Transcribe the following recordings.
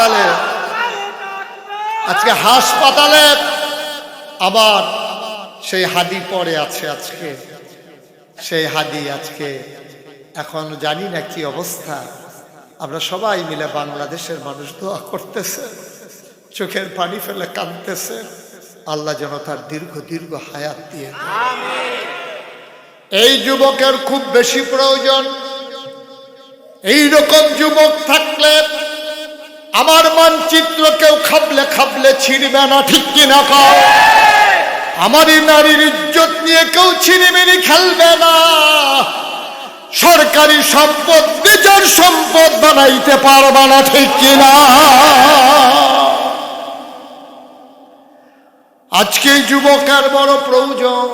হাসপাতালে, আজকে হাসপাতালে আবার সেই হাদি পড়ে আছে। আজকে সেই হাদি আজকে এখন জানি না কি অবস্থা। আমরা সবাই মিলে বাংলাদেশের মানুষ দোয়া করতেছে, চোখের পানি ফেলে কাঁদতেছে, আল্লাহ যেন তার দীর্ঘ দীর্ঘ হায়াত দিয়ে দেয়। এই যুবকের খুব বেশি প্রয়োজন। এই রকম যুবক থাকলে আমার মানচিত্র কেউ খাবলে খাবলে ছিঁড়বে না, ঠিক কিনা কও? আমার এই নারীর ইজ্জত নিয়ে কেউ ছিনিমিনি খেলবে না। সরকারি সম্পদ নিজের সম্পদ বানাইতে পারবে না, ঠিক কিনা? আজকে যুবকের বড় প্রয়োজন।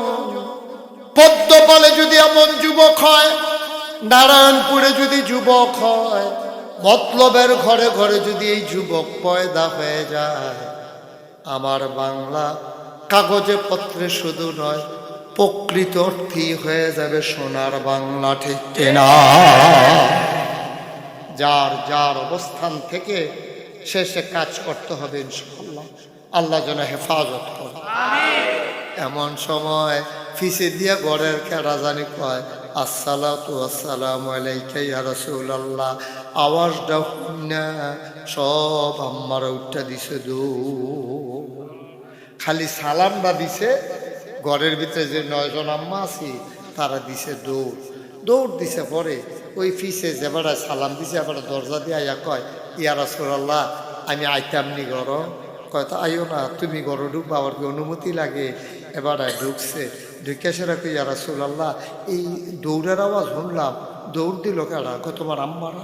পদ্মপালে যদি এমন যুবক হয়, নারায়ণপুরে যদি যুবক হয়, মতলবের ঘরে ঘরে যদি এই যুবক পয়দা হয়ে যায়, আমার বাংলা কাগজে পত্রে শুধু নয়, প্রকৃত অর্থেই হয়ে যাবে সোনার বাংলা, ঠিক কিনা? যার যার অবস্থান থেকে শেষে কাজ করতে হবে ইনশাআল্লাহ। আল্লাহ যেন হেফাজত করে। এমন সময় ফিসে দিয়া ঘরের কেডা জানি কয়, আসসালাতু আসসালামু আলাইকা ইয়া রাসূলুল্লাহ। আওয়াজটা না সব আম্মার উঠটা দিছে দু, খালি সালামটা দিছে। ঘরের ভিতরে যে 9 জন আম্মা আছি তারা দিছে দৌড়। দৌড় দিছে পরে ওই ফিসে যে বেড়া সালাম দিছে, আবার দরজা দিয়ে আইয়া কয়, ইয়া রাসূলুল্লাহ আমি আইতাম নি ঘর। কয় তো আইও না, তুমি ঘর ঢুকবা, আবার কি অনুমতি লাগে? এবার ঢুকছে, ঢুকে সেরা কই, ইয়া রাসূলুল্লাহ এই দৌড়ের আওয়াজ শুনলাম, দৌড় দিল কেডা? কয় তোমার আম্মারা।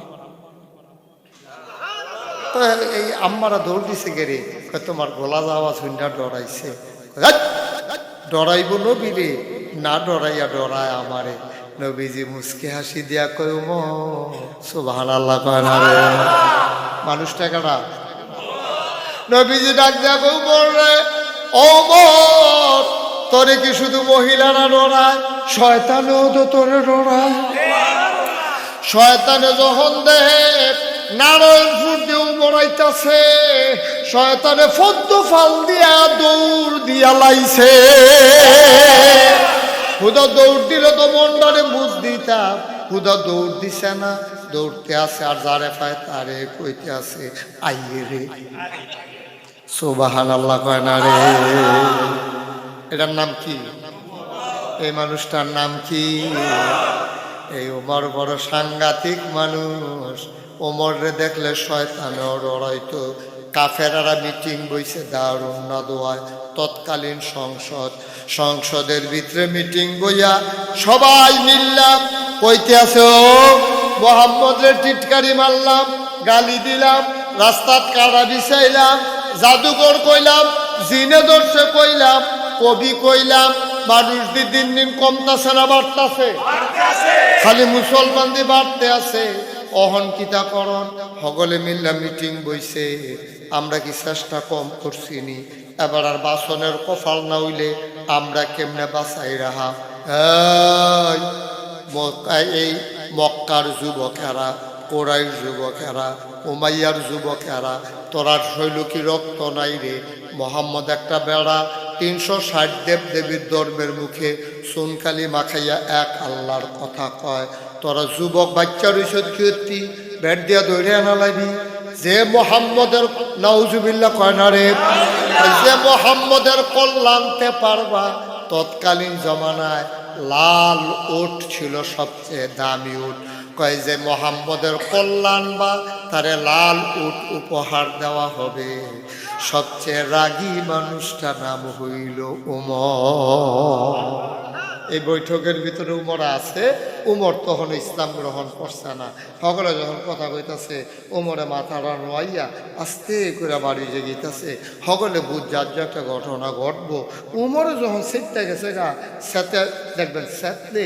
তো এই আম্মারা দৌড় দিছে গেরে? কয় তোমার গলা আওয়াজ শুনটা ডরাইছে। ডরাইব নবীরে? না ডরাইয়া ডরায় আমারে। নবীজি মুসকে হাসি দিয়া কয়, সুবহানাল্লাহ কয় না রে? মানুষটা কেডা? নবীজি ডাক দিয়া কয়, ওমর রে, ওমর তোরে কি শুধু মহিলারা ডরায়? শয়তানও তো তোরে ডরায়। শয়তানে যখন দেহে নারায়ণপুর দিয়ে উমরাইতাছে, শয়তানে ফদ্দ ফাল দিয়া দৌড় দিয়া লাইছে। হুদা দৌড় দিলে তো মন্ডারে বুঝ দিতাম, হুদা দৌড় দিছে না, দৌড়তে আছে আর যারে পায় তারে কইতে আছে আইয়ে রে। সুবহানাল্লাহ কয় না রে? এটার নাম কি? এই মানুষটার নাম কি? এই ওমর বড় সাংঘাতিক মানুষ। ওমরে দেখলে শয়তানও ডরাইতো। কাফেরারা মিটিং বইছে দারুন নাদোয়ায়, তৎকালীন সংসদের ভিতরে মিটিং বইয়া সবাই মিললাম কইতে আছে, ও মোহাম্মদের টিটকারি মারলাম, গালি দিলাম, রাস্তাত কাটা বিছাইলাম, জাদুঘর কইলাম, জিনে দর্শে কইলাম, কবি কইলাম। মানুষ দিন দিন কমতাছে না বাড়তাছে? খালি মুসলমান দিয়ে বাড়তে আছে। অহংকিতা করণ সকলে মিল্লা মিটিং বইছে। আমরা কি চেষ্টা কম করছি নি? এবার আর বাসনের কপাল না হইলে আমরা কেমনে বাঁচাই রাহা? এই মক্কার যুবকেরা, কোরাইশ যুবকেরা, উমাইয়ার যুবকেরা, তোরার শৈল কি রক্ত নাই রে? মোহাম্মদ একটা বেড়া 360 দেব দেবীর ধর্মের মুখে সুনকালি মাখাইয়া এক আল্লাহর কথা কয়। তোরা যুবক বাচ্চা রইছ কি ব্যাট দিয়া দৌড়ে আনা লাগবি? যে মোহাম্মদের নাউজুবিল্লাহ কয় না রে, যে মোহাম্মদের কল্যাণতে পারবা। তৎকালীন জমানায় লাল উট ছিল সবচেয়ে দামি উট। কয় যে মোহাম্মদের কল্যাণ বা তারে লাল উট উপহার দেওয়া হবে। সবচেয়ে রাগী মানুষটা নাম হইল উমর। এই বৈঠকের ভিতরে উমর আছে। উমর তখন ইসলাম গ্রহণ করছে না। সকলে যখন কথা কইতাছে, উমরে মাথাটা নোয়াইয়া আস্তে করে বাড়ি যে গিয়েছে। সকলে বুঝ যার যে একটা ঘটনা ঘটবো। উমরে যখন সেটটা গেছে গা, সাথে দেখবেন সাথে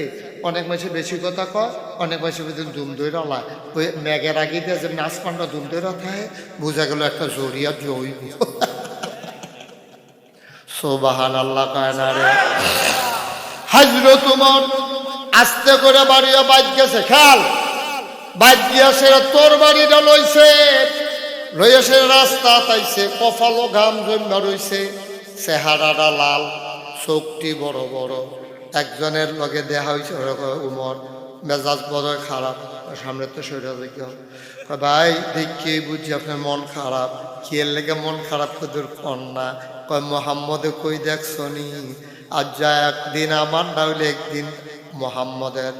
অনেক মাসে বেশি কথা কয়, অনেক মাসে বেদিন দুম দইরা লায়। ওই ম্যাগের আগে দিয়ে যে নাচপানটা দুম দইরা থাকে, বোঝা গেল একটা জরিয়া জইব। সুবহানাল্লাহ কয় না রে? হযরত ওমর আস্তে করে বাড়িয়া বাইক গেছে, খেয়াল বাইক গিয়া সে তোর বাড়িটা লইছে। লইয়া সে রাস্তা তাইছে, কপালও ঘাম জমা রইছে, চেহারাটা লাল, চোখটি বড় বড়। একজনের লগে দেখা হয়েছে, উমর মেজাজ বড় খারাপ, সামনে তো সরে দেখি ভাই দেখি বুঝছি আপনার মন খারাপ, কি এর লেগে মন খারাপ তোদের কন্যা? কয় মোহাম্মদে কই দেখছনি? আর যা একদিন আমার না হইলে একদিন মোহাম্মদের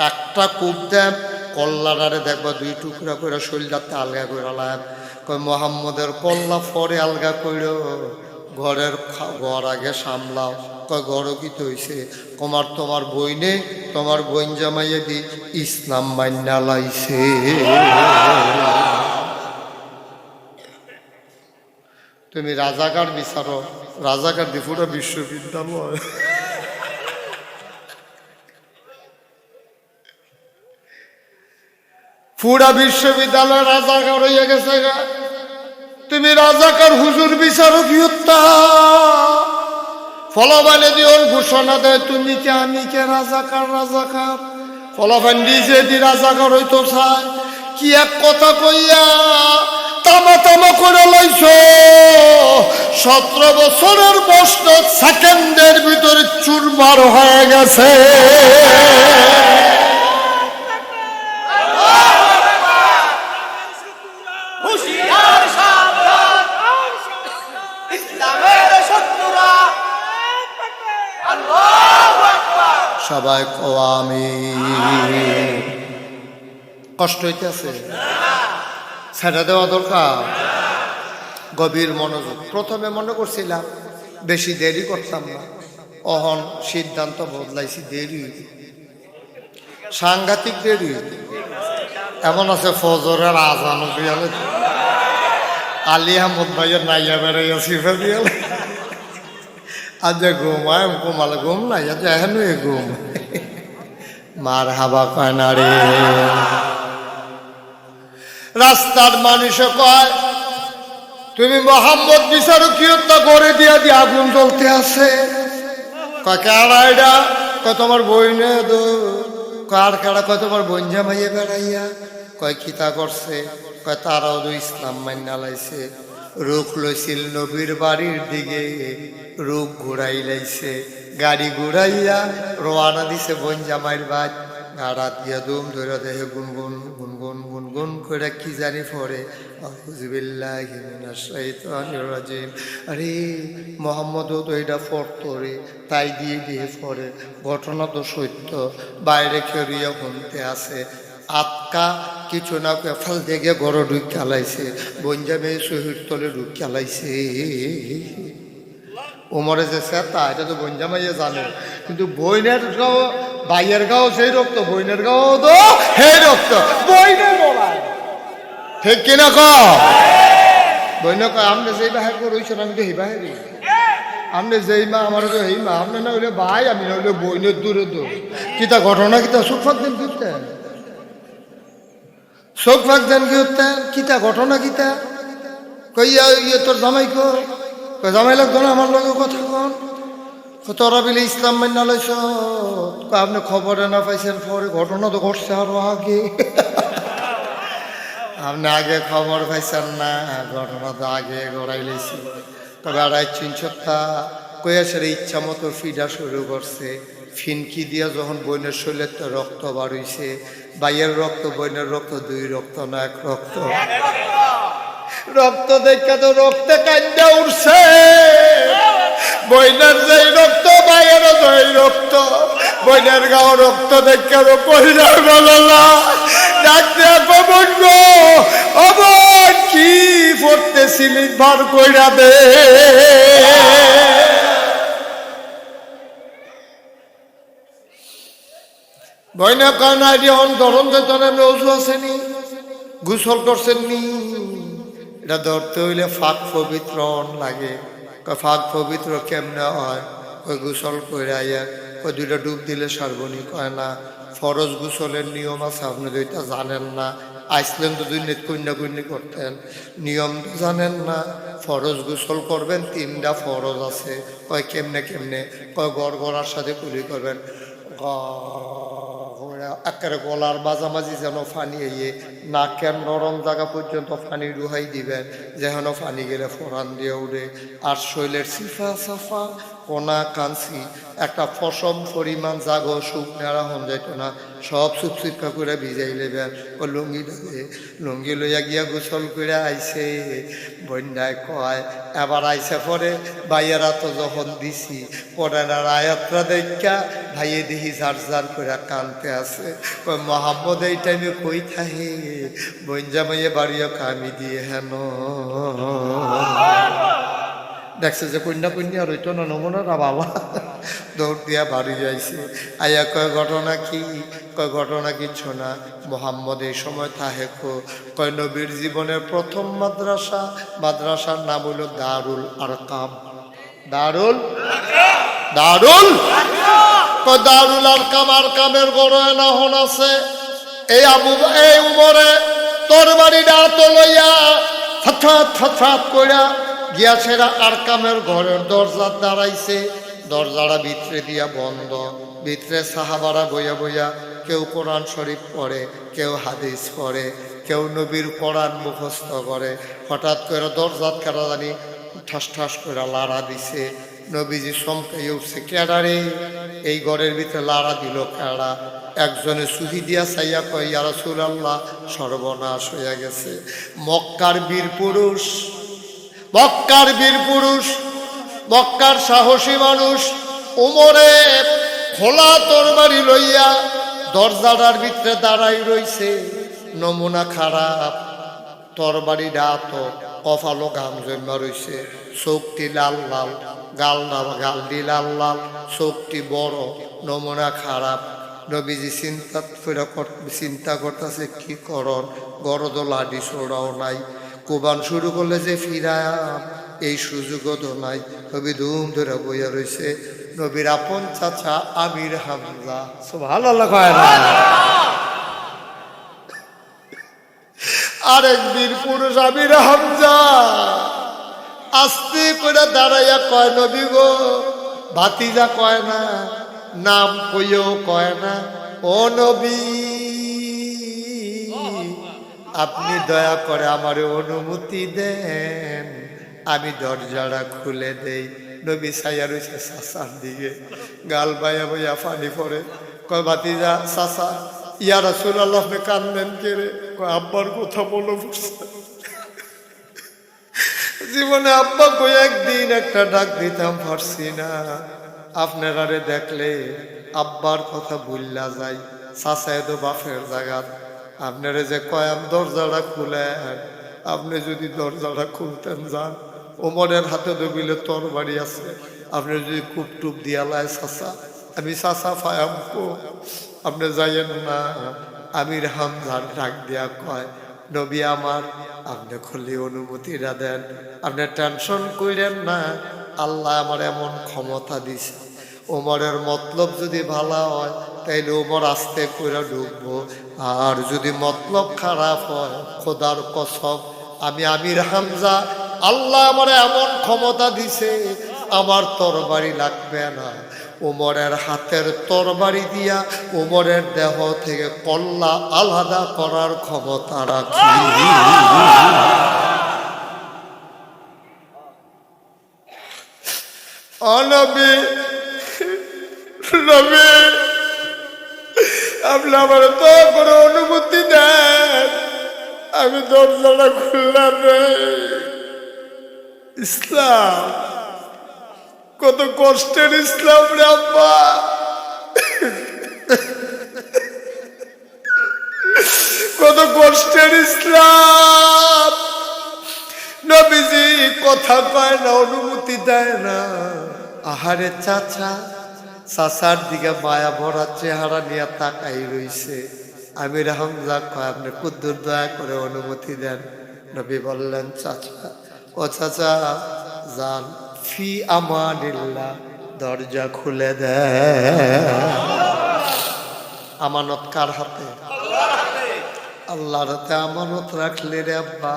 একটা কূপ দেন, কল্লাটারে দেখবা 2 টুকরা করে শরীরটাতে আলগা করে লাম। কয় মোহাম্মদের কল্লা পরে আলগা কইর, ঘরের ঘর আগে সামলাও। কয় ঘরও কি হইছে? তোমার বইনে তোমার বইন জামাইয়ে দি ইসলাম মান্না লাইছে। তুমি রাজাকার বিচারো, রাজাকার দি পুরো বিশ্ববিদ্যালয়। পুরা বিশ্ববিদ্যালয় রাজাকার হইয়া গেছে। তুমি রাজাকার হুজুর বিচারো কি হত্যা? ফলাফানে দিওর ঘোষণা দেয় তুমি কে আমি কে রাজাকার রাজাকার। ফলাফান নিজে দি রাজাকার হইতো চায়, কি এক কথা কইয়া তামা তামা করে লইছ। 17 বছরের প্রশ্ন সেকেন্ডের ভিতরে চুরমার হয়ে গেছে। সবাই আমিন। কষ্ট হইতেছে, ছেড়ে দেওয়া দরকার। গভীর মনোযোগ। প্রথমে মনে করছিলাম বেশি দেরি করতাম না, অহন সিদ্ধান্ত বদলাইছি, দেরি সাংঘাতিক দেরি। এমন আছে ফজরের আজান বিয়ালে আলী আহমদ ভাইয়ের নাইয়া বেড়াইয়া সিফা বিয়ালে আজ ঘুমায় ঘুমালে ঘুম নাই, আজ এখন ঘুম মার হাবা কয় না রে। রাস্তার মানুষে কয় তুমি মোহাম্মদ বিচারো কি হত্যা করে দিয়া দিয়ে আগুন জ্বলতে আছে। কয় কারা এটা? কয় তোমার বইনে দো। কার কারা? কয় তোমার বোন জামাইয়ে বেড়াইয়া। কয় কিতা করছে? কয় তারাও তো ইসলাম মান্না লাইছে, রুখ লইছিল নবীর বাড়ির দিকে, রুখ ঘুরাই লাইছে, গাড়ি ঘুরাইয়া রোয়ানা দিছে বোন জামাইয়ের বাদ। গাড়া দিয়া দুম ধরে দেহে গুনগুন গুনগুন গুনগুন করে কি জানি পড়ে, আউযুবিল্লাহি মিনাশ শাইতানির রাজিম। আরে মোহাম্মদও তো এটা পড়তো রে, তাই দিয়ে দিয়ে পড়ে। ঘটনা তো সত্য, বাইরে খেরিয়া শুনতে আছে। আটকা কিছু না ফেল দেখে গড় ঢুক খেলাইছে, বঞ্জামে শহীদ তলে ঢুক খেলাইছে। উমরে যে সেতা এটা তো বঞ্জামাইয়া জানে, কিন্তু বইনের গাও ভাইয়ের গাও সেই রক্ত, বইনের গাও তো সেই রক্ত। বইনে বলায় ঠিক কিনা ক বইনে কয় আপনি যেই বাহের রয়েছেন আমি তো সেই বাহেরই, আপনি যেই মা আমার তো এই মা, আপনি না হইলে ভাই আমি না হইলে বইনের দূরে দূর। কিতা ঘটনা কিতা চোখ ফাঁক দেন কি উঠতেন, চোখ ফাঁক দেন কি উঠতেন, কিতা ঘটনা কিতা? কইয়া ইয়ে তোর জামাই কো, জামাই লাগতো না আমার লগে কথা কন। তোরা বিলে ইসলাম মান্না লাইছ, আপনি খবরে না পাইছেন পরে? ঘটনা তো ঘটছে আরো আগে, আপনি আগে খবর পাইছেন না, ঘটনা তো আগে গড়াই লাইছি। তবে আড়াই 300টা কয়েসের ইচ্ছা মতো ফিডা শুরু করছে। ফিনকি দিয়া যখন বইনের শরীরের তো রক্ত বার হইছে, বাইয়ের রক্ত বইনের রক্ত 2 রক্ত না 1 রক্ত। রক্ত দেখা তো রক্তে কান্দা উঠছে, বইনের যেই রক্ত বাইয়েরও যেই রক্ত, বইনের গাও রক্ত দেখা কইরা বললা ডাক দেয়া কবন গো অবন কি পড়তেছিলি ভার কইরা দে। বইনা কানা এখন ধরন যে তোর রোজু আসেনি, গোসল করছেন নি? এটা ধরতে হইলে ফাঁক পবিত্র লাগে। ফাঁক পবিত্র কেমনে হয়? ওই গোসল করে আইয়া ওই 2টা ডুব দিলে সারবনি। কয় না, ফরজ গোসলের নিয়ম আছে, আপনি তো এটা জানেন না। আইসলেন তো 2 নেট কন্যা কন্যা করতেন, নিয়ম তো জানেন না। ফরজ গোসল করবেন, 3টা ফরজ আছে। কয় কেমনে কেমনে? কয় গড় গড়ার সাথে কুলি করবেন, একেবারে গলার মাঝামাঝি যেন পানি এয়ে নাকের নরম জায়গা পর্যন্ত পানি ডুহাই দিবেন, যেন পানি গেলে ফোরান দিয়ে উঠে। আর শৈলের সিফা সাফা কোনা কাঞ্চি একটা ফসম পরিমাণ জাগো সুখ নেড়া হন যাইত না, সব চুপচিপা করে ভিজাই লেবেন। ও লুঙ্গি দেবে, লুঙ্গি লইয়া গিয়া গোসল করে আইসে। বন্যায় কয় এবার আইসে পরে ভাইয়েরা তো যখন দিছি পরে আয়াতরা দেখা ভাইয়ে দেখি ঝাড় ঝাড় করে কানতে আছে। ওই মোহাম্মদ এই টাইমে কই থাহে বঞ্জা মাইয়ে বাড়িও কামি দিয়ে হেন দেখছে যে কন্যা কন্যা রইত না নমুনারা বাবা দৌড় দিয়া বাড়ি যাইছে। আইয়া কয় ঘটনা কি? কয় ঘটনা কিচ্ছু না, মোহাম্মদ এই সময় তাহে কয় নবীর জীবনের প্রথম মাদ্রাসা, মাদ্রাসার নাম হলো দারুল আরকাম। দারুল দারুল কয় দারুল আরকাম, আরকামের গড় না হন আছে। এই এই উমরে তোর বাড়িটা তো লইয়া ফাথাত ফাথাত কইরা গিয়াছেরা আরকামের ঘরের দরজা দাঁড়াইছে। দরজাটা ভিতরে দিয়া বন্ধ, ভিতরে সাহাবারা বইয়া বইয়া কেউ কোরআন শরীফ পড়ে, কেউ হাদিস পড়ে, কেউ নবীর কোরআন মুখস্থ করে। হঠাৎ করে দরজাত কারা জানি ঠাস ঠাস করে লাড়া দিছে। নবীজি চমকাই উঠছে, কেডারে এই ঘরের ভিতরে লাড়া দিল কেডা? একজনে সুহি দিয়া চাইয়া কয় ইয়া রাসূলুল্লাহ, সর্বনাশ হইয়া গেছে। মক্কার বীর পুরুষ, মক্কার বীর পুরুষ, মক্কার সাহসী মানুষ উমরে খোলা তরবারি লইয়া দরজাটার ভিতরে দাঁড়াই রইছে। নমুনা খারাপ, তরবারি ডাত কপালো ঘাম জমা রইছে, চোখটি লাল লাল, গাল দি লাল লাল, চোখটি বড়, নমুনা খারাপ। নবীজি চিন্তা করতেছে কি করন, গরদ লাডি ছোড়াও নাই, কোবান শুরু করলে যে ফিরাম এই সুযোগও তো নাই। নবী ধুম ধরে বইয়া রয়েছে। নবীর আপন চাচা আমির হামজা, সুবহানাল্লাহ কয় না? আরেক বীর পুরুষ আমির হামজা আস্তে করে দাঁড়াইয়া কয় নবী গো, ভাতিজা কয় না, নাম কইও কয় না, ও নবী আপনি দয়া করে আমারে অনুমতি দেন, আমি দরজাটা খুলে দেই। নবী ছাইয়া রয়েছে চাচার দিকে, গাল বাইয়া বইয়া পানি পড়ে। কয় ভাতিজা চাচা, ইয়া রাসূলুল্লাহ আপনি কান্দেন কে রে? কয় আব্বার কথা বলো বুঝছে। জীবনে আব্বা কই একদিন একটা ডাক দিতাম পারছি না। আপনারা রে দেখলে আব্বার কথা ভুল্লা যায়। চাচায় তো বাপের জায়গাত, আপনারে যে কয়াম দরজাটা খুলেন, আপনি যদি দরজাটা খুলতেন যান, ওমরের হাতে দবিলে তরবারি আছে, আপনি যদি কূপ টুপ দিয়ালায় চাচা, আমি চাচা ফায়াম কো, আপনি যাইয়েন না। আমির হামজার ডাক দিয়া কয় নবী আমার, আপনি খুললে অনুমতিটা দেন, আপনি টেনশন করেন না, আল্লাহ আমার এমন ক্ষমতা দিছে। ওমরের মতলব যদি ভালো হয় তাইলে ওমর আস্তে করে ঢুকবো, আর যদি মতলব খারাপ হয় খোদার কসম আমি আমির হামজা, আল্লাহ আমার এমন ক্ষমতা দিছে আমার তরবারি লাগবে না। ওমরের হাতের তরবারি দিয়া ওমরের দেহ থেকে কল্লা আলাদা করার ক্ষমতা রাখি। নবী নবী আপনি আমার তো করে অনুমতি দেন, আমি দরজাটা খুললাম রে। ইসলাম কত কষ্টের ইসলাম রে আব্বা, কত কষ্টের ইসলাম। নবীজি কথা কয় না, অনুমতি দেয় না। আহারে চাচা, চাচার দিকে মায়া ভরা চেহারা নিয়ে তাকাই রইছে। আমির হামজা কয় আপনি কুদ্দুর দয়া করে অনুমতি দেন। নবী বললেন চাচা, ও চাচা যান, ফি আমানিল্লাহ, দরজা খুলে দেন। আমানত কার হাতে? আল্লাহর হাতে আমানত রাখলে রে আব্বা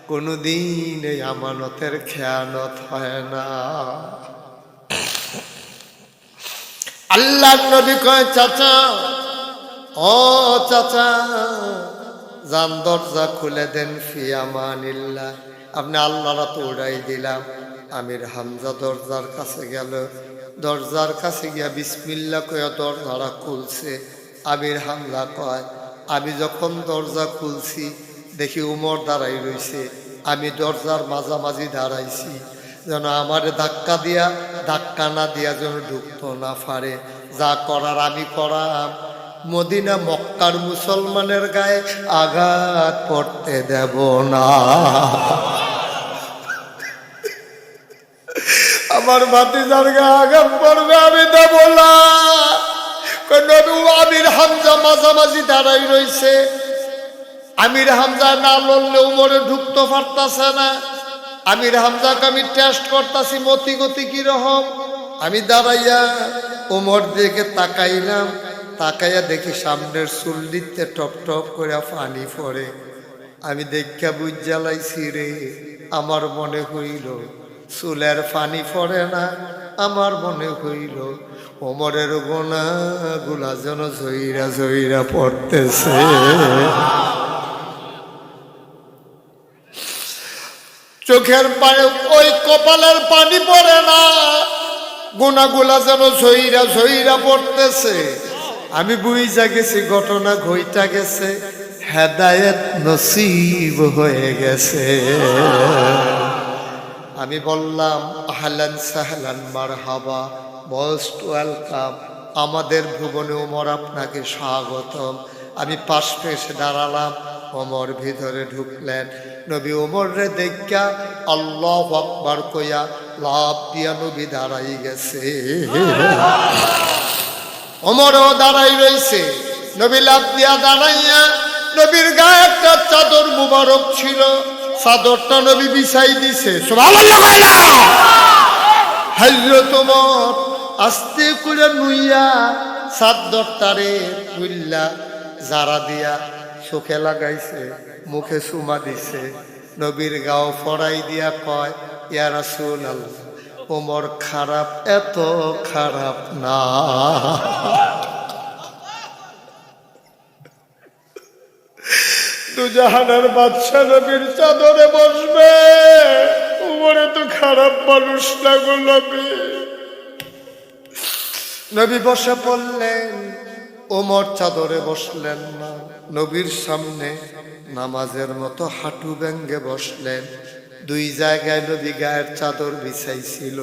কোনদিন এই আমানতের খেয়ানত হয় না। আল্লাহ নবী কয় চাচা ও চাচা, জান দরজা খুলে দেন, ফি আমানিল্লাহ। আপনি আল্লাহরা তো উড়াই দিলাম। আমির হামজা দরজার কাছে গেল, দরজার কাছে গিয়া বিসমিল্লাহ কয়া দরজাটা খুলছে। আমির হামজা কয়, আমি যখন দরজা খুলছি দেখি উমর দাঁড়াই রইছে, আমি দরজার মাঝামাঝি দাঁড়াইছি, যেন আমার ধাক্কা না দিয়া যেন ঢুকতো না পারে। যা করার আমি করাম, মদিনা মক্কার মুসলমানের গায়ে আঘাত পড়তে দেব না। আমার ভাতিজার গায়ে আঘাত পড়বে, আমি দেব না। আমির হামজা মাঝামাঝি দাঁড়াই রইছে, আমির হামজা না লড়লে উমরে ঢুকতে পারতাছে না। আমির হামজাকে আমি টেস্ট করতেছি মতি গতি কিরকম। আমি দাঁড়াইয়া উমর দিকে তাকাইলাম, তাকাইয়া দেখি সামনের চুল্লিতে টপ টপ করে পানি পড়ে। আমি দেখা বুঝ জ্বালাইছি রে, আমার মনে হইল চুলের পানি পড়ে না, আমার মনে হইল ওমরের গোনাগুলা যেন ঝইরা ঝইরা পড়তেছে। চোখের পায়ে ওই কপালের পানি পড়ে না, গোনাগুলা যেন ঝইরা ঝইরা পড়তেছে। আমি বুঝা গেছি ঘটনা ঘইটা গেছে, হেদায়েত নসিব হয়ে গেছে। আমি বললাম, আহলান সাহলান মারহাবা, মোস্ট ওয়েলকাম, আমাদের ভুবনে ওমর আপনাকে স্বাগতম। আমি পাশ পেয়ে দাঁড়ালাম, ওমর ভিতরে ঢুকলেন। নবী ওমর রে দেখা আল্লাহু আকবার কইয়া লাভ দিয়া নবী দাঁড়াই গেছে। ওমরও দাঁড়াই রইছে। নবী লাভ দিয়া দাঁড়াইয়া, নবীর গায়ে একটা চাদর মুবারক ছিল, চাদরটা নবী বিছাই দিছে। সুবহানাল্লাহ কইলা। হযরত ওমর আস্তে করে নুইয়া চাদরটারে তুইল্লা জারা দিয়া চোখে লাগাইছে, মুখে চুমা দিছে। নবীর গাও ফড়াই দিয়া কয়, ইয়া রাসূলুল্লাহ, ওমর খারাপ, এত খারাপ না। দুজাহানের বাদশা নবীর চাদরে বসবে, ওমরে তো খারাপ মানুষ না গো নবী। নবী বসে পড়লেন, ওমর চাদরে বসলেন না, নবীর সামনে নামাজের মতো হাঁটু ভেঙ্গে বসলেন। দুই জায়গায় নবী গায়ের চাদর বিছাইছিল,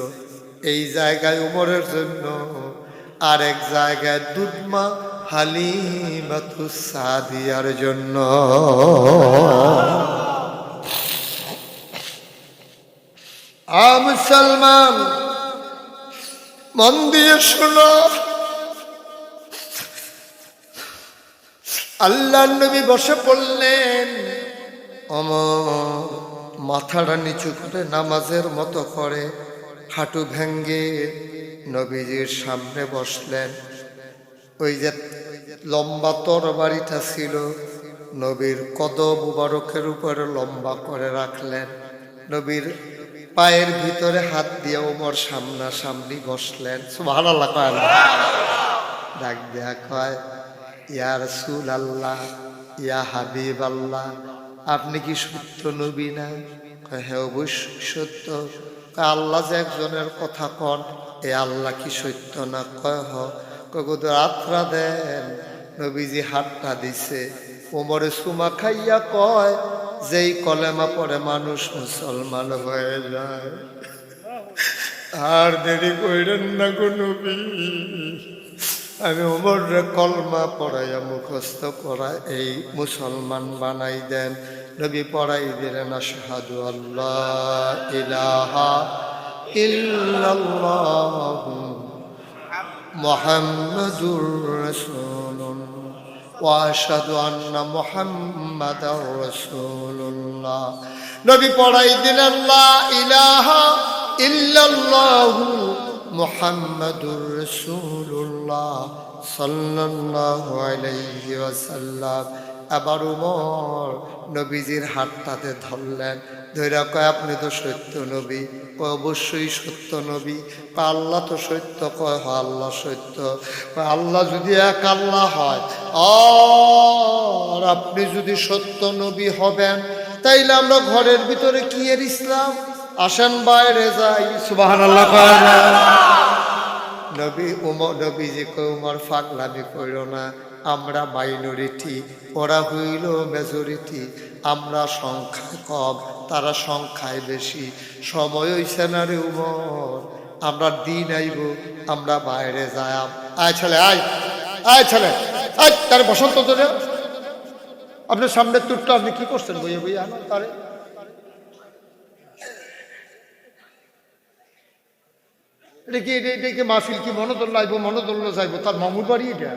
এই জায়গায় উমরের জন্য, আর এক জায়গায় দুধমা হালিমাতুস সাদিয়ার জন্য। মুসলমান মন দিয়ে শোনো, আল্লাহর নবী বসে পড়লেন। ওমর মাথাটা নিচু করে নামাজের মতো করে হাঁটু ভেঙ্গে নবীজির সামনে বসলেন। ওই যে লম্বা তরবারিটা ছিল নবীর কদম মুবারকের উপরে লম্বা করে রাখলেন। নবীর পায়ের ভিতরে হাত দিয়ে ওমর সামনাসামনি বসলেন। সুবহানাল্লাহ কয় না? ডাক দেয়া কয়, ইয়া রাসূলুল্লাহ, ইয়া হাবিবাল্লাহ, আপনি কি সত্য নবী না? কয়, হ্যাঁ অবশ্যই সত্য। কয়, আল্লাহ যে একজনের কথা কন, এ আল্লাহ কি সত্য না? কয় হ। কয়, হাতটা দেন। নবীজি হাতটা দিছে। ওমরে সুমা খাইয়া কয়, যেই কলেমা পড়ে মানুষ মুসলমান হয়ে যায়। আর দেরি কইরেন না গো নবী, আমি ওমরে কলমা পড়াইয়া মুখস্থ করা এই মুসলমান বানাই দেন। নবী পড়াই দিলেন, আশহাদু আল্লাহ ইলাহা ইল্লাল্লাহু মুহাম্মাদুর রাসূলুল্লাহ ওয়া আশহাদু আন্না মুহাম্মাদার রাসূলুল্লাহ। নবী পড়াই দিলেন, লা ইলাহা ইল্লাল্লাহু মুহাম্মাদুর রাসূলুল্লাহ সাল্লাল্লাহু আলাইহি ওয়াসাল্লাম। আবার উমর নবীজির হাতটাতে ধরলেন, ধৈরা কয় আপনি তো সত্য নবী। কয় অবশ্যই সত্য নবী। কয় আল্লাহ তো সত্য। কয় হ আল্লাহ সত্য। কয় আল্লাহ যদি এক আল্লাহ হয় আর আপনি যদি সত্য নবী হবেন, তাইলে আমরা ঘরের ভিতরে কি এর ইসলাম? আসেন বাইরে যাই। সুবহানাল্লাহ কয় না? নবী উমর নবীজি কয় উমর পাগলামি কইরো না, আমরা মাইনরিটি, ওরা হইল মেজরিটি। আমরা সংখ্যায় কম, তারা সংখ্যায় বেশি। সময় হইছে না রে উমর, আমরা দিন আইব, আমরা বাইরে যাই। আয় ছেলে আয়, আয় ছেলে আয়। তার বসন্ত তো আপনার সামনের তুরটা আপনি কি করছেন বইয়ে বইয়ে আনো তারে? এটা কি এটা কি মাহফিল কি মনোদল লাইব মনোদল যাইব? তার মামুর বাড়ি এটা।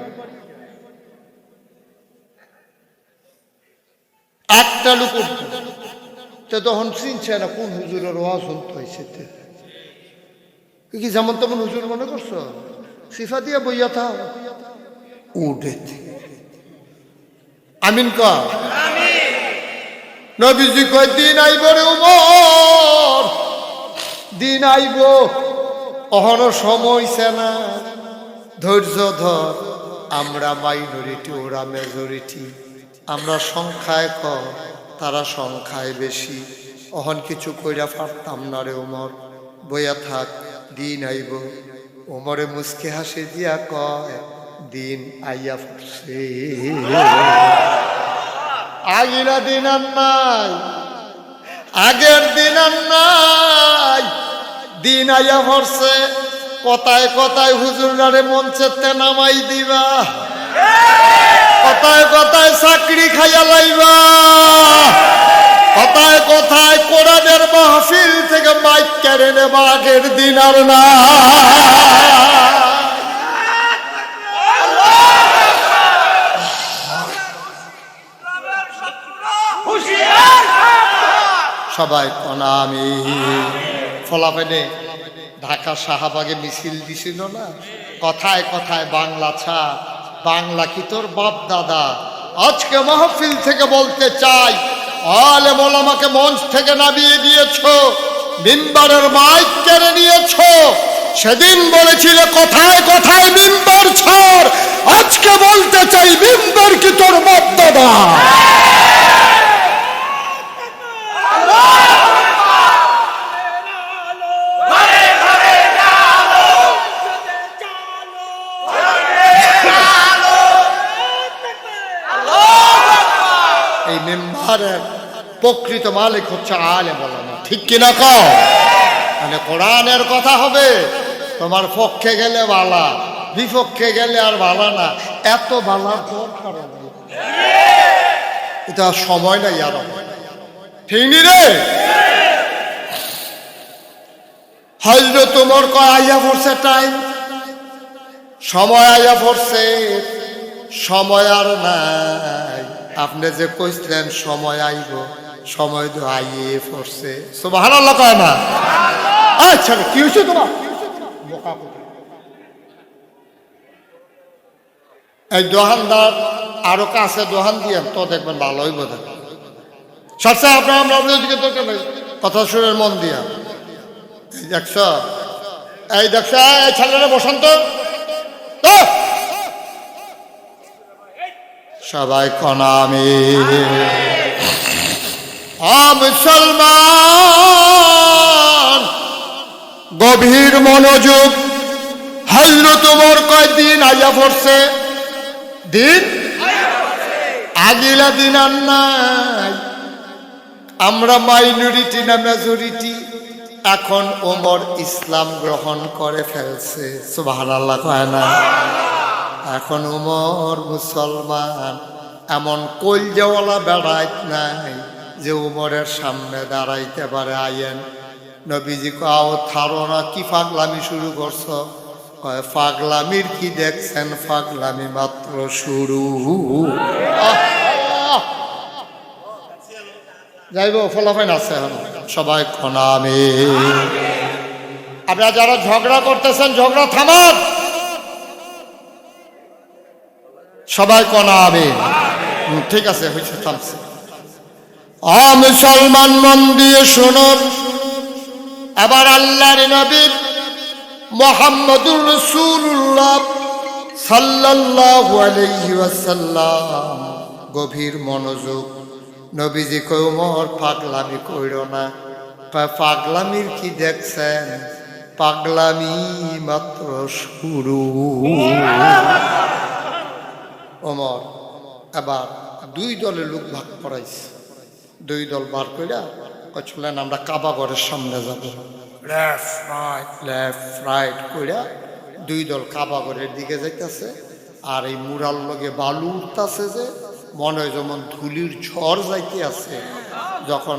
একটা লোক তখন চিনছে না কোন হুজুরের ওয়াজ শুনতে হয়েছে। কি যেমন তেমন হুজুর মনে করছো? সিফা দিয়ে বইয়া থাও উঠে। আমিন কর। নবীজি কয় দিন আইব রে উমর, দিন আইব, অহনো সময় না, ধৈর্য ধর। আমরা মাইনরিটি, ওরা মেজরিটি। আমরা সংখ্যায় কম, তারা সংখ্যায় বেশি। অহন কিছু কইরা পারতাম না রে উমর, বইয়া থাক, দিন আইব। উমরে মুসকে হাসি দিয়া কয় দিন আইয়া পড়ছে। আগিরা দিন আর নাই, আগের দিন আর নাই, দিন আইয়া পড়ছে। কথায় কথায় হুজুরারে মঞ্চেতে নামাই দিবা, কথায় কথায় চাকরি খাইয়া লাইবা, কথায় কথায় কোরআনের মাহফিল থেকে মাইক কেড়ে নেবা। আগের দিন আর না। সবাই কনা আমি ফলাফেনে ঢাকা শাহবাগে মিছিল দিছিল না, কথায় কথায় বাংলা ছা, বাংলা কি তোর বাপ দাদা। আজকে মাহফিল থেকে বলতে চাই, আলেম ওলামাকে মঞ্চ থেকে নামিয়ে দিয়েছো, মিম্বারের মাইক কেড়ে নিয়েছো। সেদিন বলেছিলে কথায় কথায় মিম্বার ছাড়, আজকে বলতে চাই মিম্বার কি তোর বাপ দাদা। এই মেম্বারের প্রকৃত মালিক হচ্ছে আলেম ওলামা, ঠিক কিনা কও? মানে কোরআনের কথা হবে, তোমার পক্ষে গেলে ভালা, বিপক্ষে গেলে আর ভালা না। এত ভালার দরকার নেই, এটা সময় নাই আর, ঠিক নি রে? হযরত ওমর কয় আইয়া পড়ছে টাইম, সময় আইয়া পড়ছে, সময় আর নাই। আপনি যে কইছিলেন সময় আইব, সময় তো আইয়ে পড়ছে। সুবহানাল্লাহ কয় না? আচ্ছা কি হয়েছে তোমার? এই দোকানদার আরো কাছে দোকান দিয়ে তো দেখবেন ভালোই বোধ হয়। সবসময় আপনার দিকে কথা শুনে মন দিয়া দেখছ, এই দেখছ এই ছেলেরা বসন্ত সবাই কনা আমি মুসলমান। গভীর মনোযোগ। হযরত ওমর কয়দিন আইয়া পড়ছে, দিন আগিলা দিন আর নাই। আমরা মাইনরিটি না মেজরিটি। এখন ওমর ইসলাম গ্রহণ করে ফেলছে, সুবহানাল্লাহ কয় না? এখন ওমর মুসলমান। এমন কলজাওয়ালা বেড়াইত নাই যে ওমরের সামনে দাঁড়াইতে পারে। আইয়েন নবীজি কাও থারো না, কি পাগলামি শুরু করছ? কয় পাগলামির কি দেখছেন, পাগলামি মাত্র শুরু। যাইব ফলাফল আছে সবাই খনামে। আপনারা যারা ঝগড়া করতেছেন ঝগড়া থামান, সবাই কনাবে। ঠিক আছে, হয়েছে, থামছে। মুসলমান মন দিয়ে শুনুন, আবার আল্লাহর নবী মুহাম্মদুর রাসূলুল্লাহ সাল্লাল্লাহু আলাইহি ওয়াসাল্লাম গভীর মনোযোগ। নবীজি কই ওমর পাগলামি কইরো না। পাগলামির কি দেখছেন? পাগলামি মাত্র শুরু। ওমর এবার দুই দলে লোক ভাগ করাইছে। দুই দল বার কইরা চলেন আমরা কাবা ঘরের সামনে যাব। লেফট রাইট কইরা দুই দল কাবা ঘরের দিকে যাইতেছে। আর এই মুরাল লগে বালু উঠতেছে, যে মনে হয় যেমন ধুলির ঝড় যাইতে আছে। যখন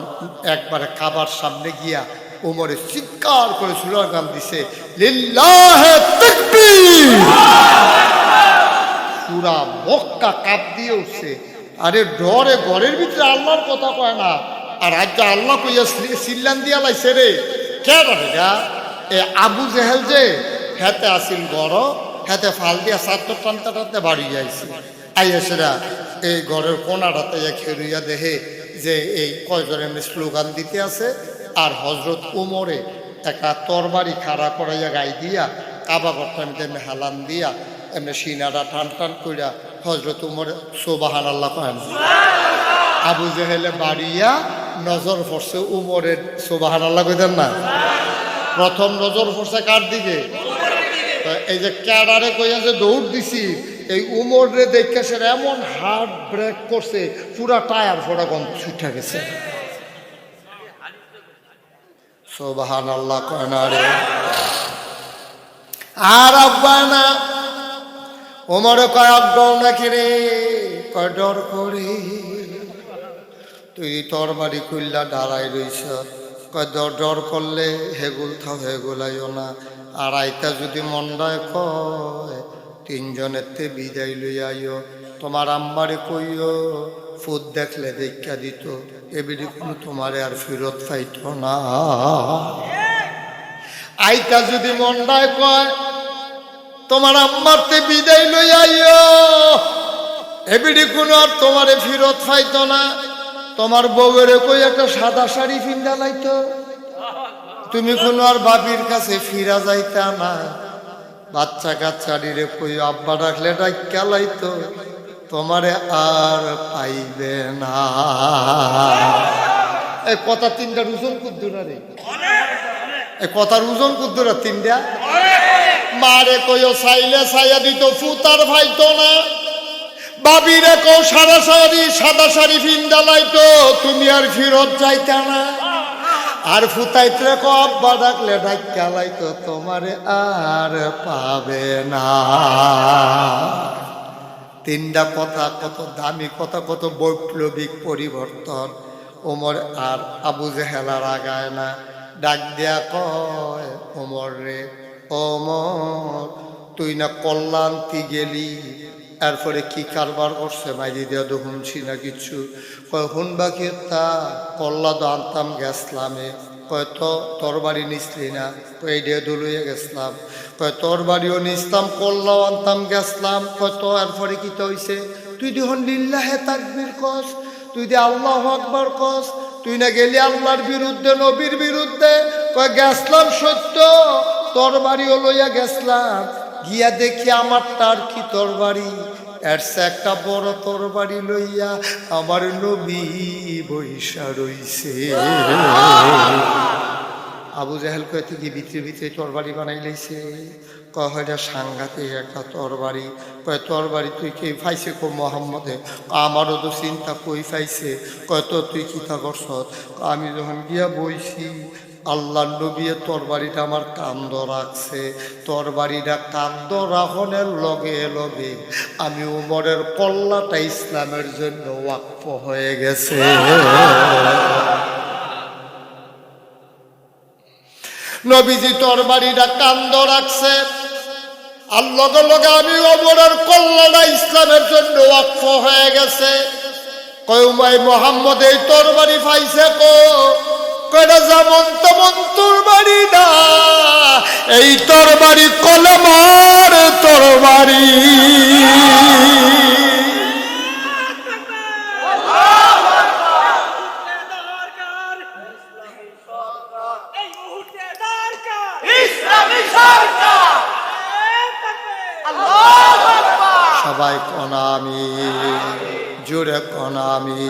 একবারে কাবার সামনে গিয়া ওমরে চিৎকার করে স্লোগান দিছে, লিল্লাহে তাকবীর। পুরা মক্কা কাঁপ দিয়ে উঠছে। আরে ডরে ঘরের ভিতরে আল্লাহর কথা কয় না, আর আজ আল্লাহ কইয়া সিল্লান দিয়া লাইছে রে। কে ডরে গা? এ আবু জেহেল যে হেতে আসিল গড়, হেতে ফাল দিয়া সাতটা টানতে টানতে বাড়ি যাইছে। আইয়াছেরা এই ঘরের কোনাটাতে খেরুইয়া দেহে যে এই কয়জন এমনি স্লোগান দিতে আছে। আর হজরত উমরে একটা তরবারি খাড়া করাইয়া গাই দিয়া কাবা ঘরটা এমনি হালান দিয়া এমনি সিনাটা টান টান কইরা হজরত উমরে সুবহানাল্লাহ কয় না। আবু জেহেলে বাড়িয়া নজর পড়ছে উমরের, সুবহানাল্লাহ কইতেন না? প্রথম নজর পড়ছে কার দিকে? এই যে ক্যাডারে কইয়া যে দৌড় দিছি, এই উমরে দেখে সে এমন হার্ট ব্রেক করছে, পুরা টায়ার ফোটা গন্ধ ছুটে গেছে। সুবহানাল্লাহ কয় না রে। আর আব্বা না ওমরে কয় আব্বাও নাকি রে? কয় ডর করে। তুই তোর বাড়ি খুললা দাঁড়াই রইছ। কয় ডর করলে হেগুল থাও, হেগুলাইও না। আর আইতা যদি মন্ডায় কয় তিনজনের তে বিদায় লই আইও। তোমার আম্মারে কইও ফুদ দেখলে দেখা দিত, এবিডি কোনো তোমারে আর ফিরত পাইত না। আইতা যদি মন্ডায় কয় তোমার আম্মারতে বিদায় লই আইও, এবিডি কোনো আর তোমারে ফিরত পাইত না। তোমার বউয়ের কই একটা সাদা শাড়ি ফিন্দা লাইতো, তুমি কোনো আর বাবির কাছে ফিরা যাইতা না। বাচ্চা কাচ্চারিরে কই আব্বা ডাকলে ডাক্কা লাইতো, তোমারে আর পাইবে না। এই কথা তিনটার ওজন কুদ্দুরা রে, এই কথার ওজন কুদ্দুরা তিনটা। মারে কইও চাইলে চাইয়া দিত, ফুতার ভাইতো না। বাবিরে কও সাদা শাড়ি ফিন্দা লাইতো, তুমি আর ফিরত যাইতা না। আর ফুতাইতে কো আব্বা ডাকলে ডাক্কা লাইতো, তোমারে আর পাবে না। তিনটা কথা, কত দামি কথা, কত বৈপ্লবিক পরিবর্তন। ওমর আর আবু জেহেলার আগায় না, ডাক দিয়া কয় ওমর রে, ওমর তুই না কল্যাণতি গেলি, এরপরে কি কারবার করছে মাইদি দিয়া তো শুনছি না কিছু। কয় শুনবা কি? তা কল্লা তো আনতাম গেছলামে। কয় তো তোর বাড়ি নিসলি না? কয় এই দিয়ে দলুয়ে গেছলাম। কয় তোর বাড়িও নিসলাম, কল্লাও আনতাম গেছলাম। কয় তো এরপরে কি তো হইছে? তুই দেখুন লিল্লাহে তাকবীর কস, তুই দিয়ে আল্লাহু আকবার কস, তুই না গেলি আল্লাহর বিরুদ্ধে, নবীর বিরুদ্ধে। কয় গেছলাম সত্য, তোর বাড়িও লইয়া গেছলাম, গিয়া দেখি আমার তার কি তোর বাড়ি, এর একটা বড় তোর বাড়ি লইয়া আমার নবী বৈশা রইছে। আবু জাহেল কয় তুই কি ভিতরে ভিতরে তোর বাড়ি বানাই লাইছে? কয় হয় সাংঘাতিক একটা তোর বাড়ি। কয় তোর বাড়ি তুই কে পাইছে? কো মোহাম্মদে। আমারও তো চিন্তা কই পাইছে। কয় তো তুই কিতা করছ? আমি যখন গিয়া বইছি, আল্লাহ নবী তোর বাড়িটা আমার কান্দ রাখছে। তোর বাড়িটা কান্দ রাখনের লগে লগে আমি উমরের কল্লাটা ইসলামের জন্য ওয়াকফ হয়ে গেছে। নবীজি তোর বাড়িটা কান্দ রাখছে, আর লগে লগে আমি উমরের কল্লাটা ইসলামের জন্য ওয়াকফ হয়ে গেছে। কয় উমাই মোহাম্মদ এই তোর বাড়ি পাইছে কো? কয়টা যেমন তেমন তোর বাড়ি না, এই তোর বাড়ি কলমার তোর বাড়ি। সবাই কনামি, জোরে কনামি।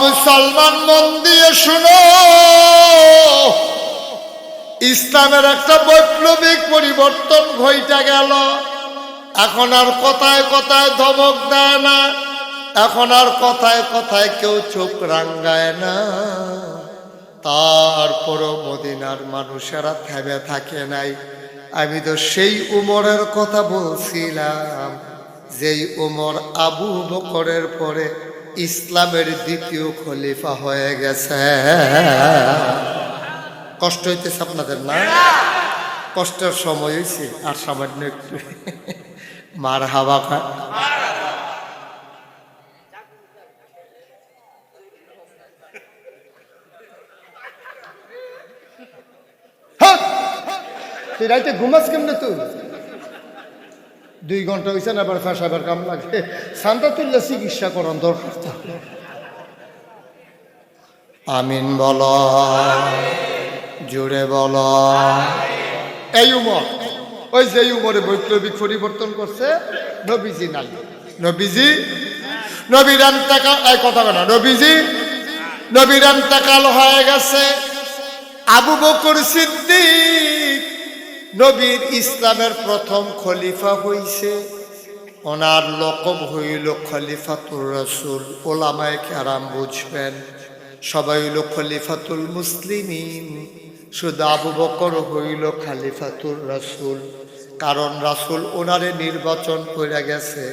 মুসলমান মন দিয়ে শুনো, ইসলামের একটা বৈপ্লবিক পরিবর্তন ঘটে গেল। এখন আর কথায় কথায় ধমক দেয় না, এখন আর কথায় কথায় কেউ চোখ রাঙ্গায় না। তারপরও মদিনার মানুষেরা থেমে থাকে নাই। আমি তো সেই উমরের কথা বলছিলাম, যেই উমর আবু বকরের পরে ইসলামের দ্বিতীয় খলিফা হয়ে গেছে। কষ্ট হইতেছে আপনাদের না? কষ্টের সময় হয়েছে, আর সামান্য একটু মার হাওয়া খায়। রাইতে ঘুমাস কেমনে তুই? 2 ঘন্টা হয়েছে না, আবার ফাঁসাবার কাম লাগে। সান্তা তুললে চিকিৎসা করার দরকার। আমিন বল, জোরে বল। এই উমর, ওই যে উমরে বৈপ্লবিক পরিবর্তন করছে, নবীজি নাই। নবীজি নবীর ইন্তেকাল, এই কথা না, নবীর ইন্তেকাল হয়ে গেছে। আবু বকর সিদ্দিক নবীর ইসলামের প্রথম খলিফা হইছে। ওনার লকব হইল খলিফাতুর রাসূল। ওলামায়ে কেরাম বুঝবেন, সবাই হইল খলিফাতুল মুসলিমিন, শুধু আবু বকর হইল খলিফাতুর রাসূল। কারণ রাসূল ওনারে নির্বাচন করে গেছে,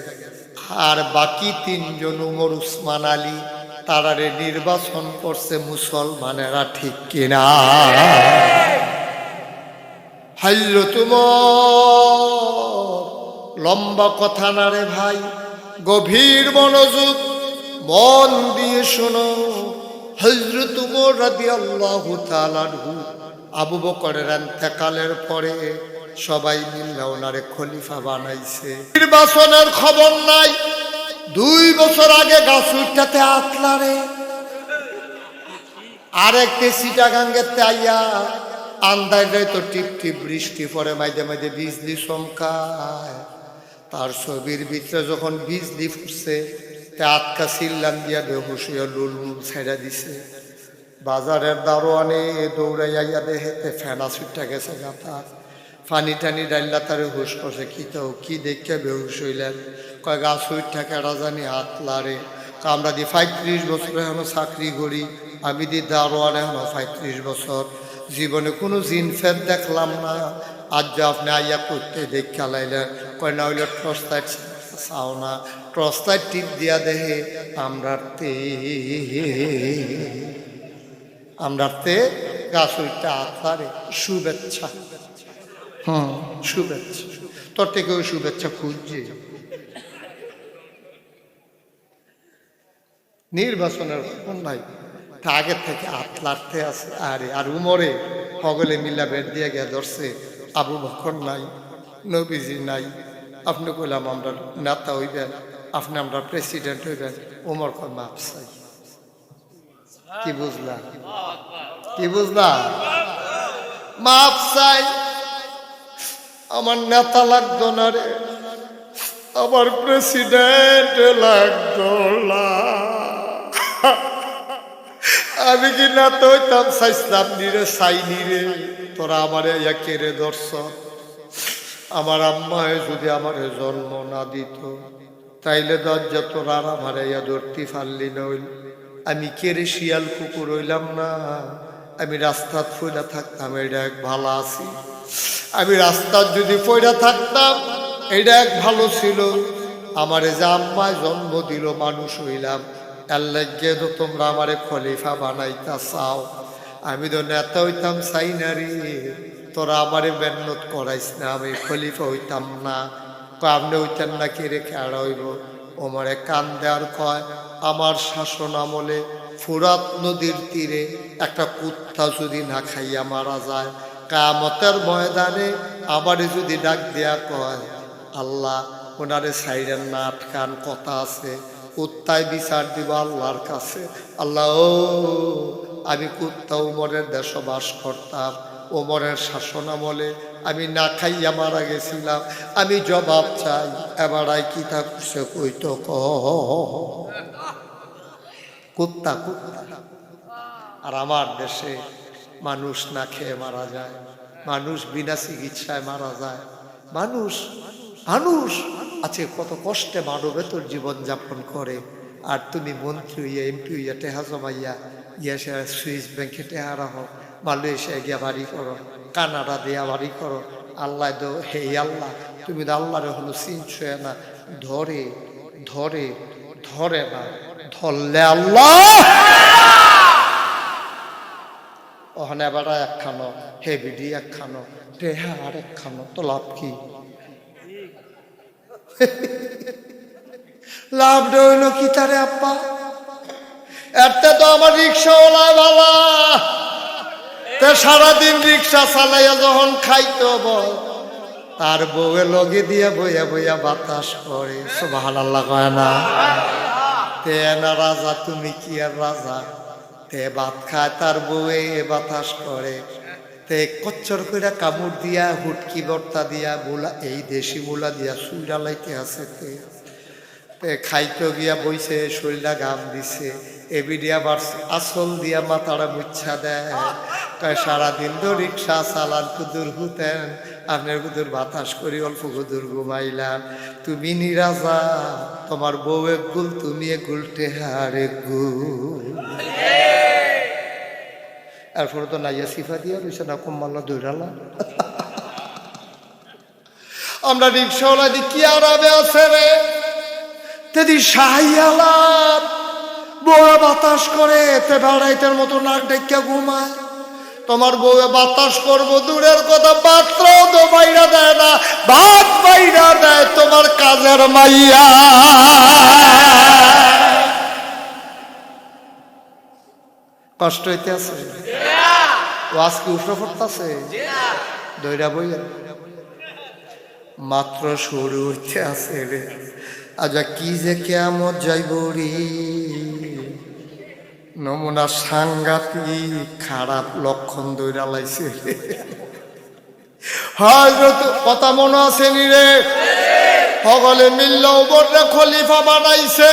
আর বাকি 3 জন উমর, উসমান, আলী, তারারে নির্বাচন করছে মুসলমানেরা। ঠিক কিনা? হাইলো তোমার লম্বা কথা না রে ভাই, গভীর মনোযোগ মন দিয়ে শোনো। হযরত উমর রাদিয়াল্লাহু তাআলা আনহু আবু বকরের ইন্তেকালের পরে সবাই মিলে ওনারে খলিফা বানাইছে। নির্বাচনের খবর নাই। 2 বছর আগে গাছুইটাতে আতলারে, আরেকটি চিটাগাঙ্গেতে আইয়া আন্দাজে তো টিপ টিপ বৃষ্টি পড়ে, মাঝে মাঝে বিজলি চমকায়। তার ছবির ভিতরে যখন বিজলি ফুটছে, তে আটকা চিল্লান দিয়া বেহুশ হইয়া লুল ছেড়ে দিছে। বাজারের দারোয়ানে দৌড়াইয়া দেহেতে ফেনা ছুটটা গেছে গাতার, পানি টানি ডাইল্লা তারে হুশ করছে। কি তো কি দেখে বেহুশ হইলেন? কয় গাছ উঠা কেডা জানি আতলারে। আমরা দি 35 বছর এখনো চাকরি করি, আমি দি দারোয়ান এখনো 35 বছর, জীবনে কোনো জিন ফের দেখলাম না। আজ যে আপনি আইয়া করতে দেখা লাইলেন। কয় না হইলে টর্চ লাইট চাও না? টর্চ লাইট টিপ দিয়া দেহে আমরাতে গাছ উঠটা আতলারে। শুভেচ্ছা, শুভেচ্ছা। তোর থেকে ওই শুভেচ্ছা খুঁজছে। নির্বাচনের কোন ভাই তা আগের থেকে আতলাতে আছে। আরে আর উমরে হগলে মিলা বের দিয়ে গিয়ে ধরছে। আবু বকর নাই, নবীজি নাই। আপনি কইলাম আমরা নেতা হইবেন, আপনি আমরা প্রেসিডেন্ট হইবেন। উমর কয় মাপ চাই। কি বুঝলা? কি বুঝলা? মাপ চাই। আমার নেতা লাগতো না রে, আমার প্রেসিডেন্ট লাগতো না। আমি কি নেতা হইতাম চাইছিলাম নিরে, চাইনি রে। তোরা আমারে ইয়া কেড়ে ধরছ। আমার আম্মায় যদি আমারে জন্ম না দিত, তাইলে দরজা তোরা আর আমারে ইয়া ধরতে পারলি নইল। আমি কেড়ে শিয়াল কুকুর হইলাম না। আমি রাস্তাত ফইরা থাকতাম, এটা এক ভালো আছি। আমি রাস্তার যদি পয়রা থাকতাম, এটা এক ভালো ছিল। আমারে যে আম্মায় জন্ম দিল, মানুষ হইলাম। আল্লাহ তো তোমরা আমারে খলিফা বানাইতা চাও। আমি তো নেতা হইতাম চাই না রে। তোরা আমারে মেহনত করাইস না, আমি খলিফা হইতাম না। আপনি হইতেন না কে রেখে আর হইব। ওমরে কান দেওয়ার কয়, আমার শাসন আমলে ফুরাত নদীর তীরে একটা কুত্তা যদি না খাইয়া মারা যায়, কিয়ামতের ময়দানে আমারে যদি ডাক দেয়া কয়, আল্লাহ ওনারে সাইরেন না, আটকান, কথা আছে। কুত্তায় বিচার দিব আল্লাহর কাছে। আল্লাহ ও, আমি কুত্তা উমরের দেশে বাস করতাম, ওমরের শাসন আমলে আমি না খাইয়া মারা গেছিলাম, আমি জবাব চাই। এবার কি তা করছে কইতো কুত্তা কুত্তা। আর আমার দেশে মানুষ না খেয়ে মারা যায়, মানুষ বিনা চিকিৎসায় মারা যায়, মানুষ মানুষ আছে কত কষ্টে মানবেতর জীবন যাপন করে। আর তুমি মন্ত্রী হইয়া এমপি হইয়া টেহা জমাইয়া গিয়া সে সুইস ব্যাংকে টেহা রাখো, মালয়েশিয়া গিয়া বাড়ি করো, কানাডা দিয়া বাড়ি করো। আল্লাহ দো হে আল্লাহ, তুমি তো আল্লাহরে হলো চিনছয় না, ধরে ধরে ধরে না, ধরলে আল্লাহ ওখানে এবার একখানো হেভিডি একখানো টেহা আর একখানো, তো লাভ কি? লাভ রইল কি তারে আব্বা? এতে তো আমার রিক্সাওয়ালা বাবা তে সারাদিন রিক্সা চালাইয়া যখন খাইতো বল, তার বউয়ে লগে দিয়া বইয়া বইয়া বাতাস করে, সুবহানাল্লাহ কয় না? তে না রাজা, তুমি কি আর রাজা? তে ভাত খায়, তার বউয়ে বাতাস করে, তে কচ্চর কইরা কামড় দিয়া হুটকি বর্তা দিয়া মুলা, এই দেশি মুলা দিয়া সুইরা লাইতে আছে। তে খাইতে গিয়া বইছে, শরীরটা গাম দিছে, এবিডিয়া বার আসল দিয়া মাথাটা মুচ্ছা দেয়, কয় সারাদিন তো রিক্সা চালান, কুদুর হুতেন, আপনার কুদুর বাতাস করি, অল্প কুদুর ঘুমাইলাম, তুমি নিরাজা, তোমার বউ এক গুল, তুমি এক গুল, টেহার এক গুল। এরপরে তো নাইয়া সিফা দিয়া রয়েছে না, কম্মাল্লা দৌড়ালা। আমরা রিক্সাওয়ালা দি কি আরামে আছে রে, তেদি শাহিয়ালাম বউয়ে বাতাস করে, তে বেড়াইতের মতো নাক ডেকিয়া ঘুমায়। তোমার বউয়ে বাতাস করবো দূরের কথা, পাত্রও তো বাইরা দেয় না, ভাত বাইরা দেয় তোমার কাজের মাইয়া। কষ্ট হইতে আছে, ওয়াজ কি উঠে পড়তেছে, দইরা বইয়া মাত্র শুরু হইতে আছে রে। আজা কি যে কেমন যাইব রে, নমুনা সাংঘাতিক খারাপ লক্ষণ দইরা লাইছে রে। হযরত কথা মনে আছে নি রে, সকলে মিল্লা ওমরে খলিফা বানাইছে।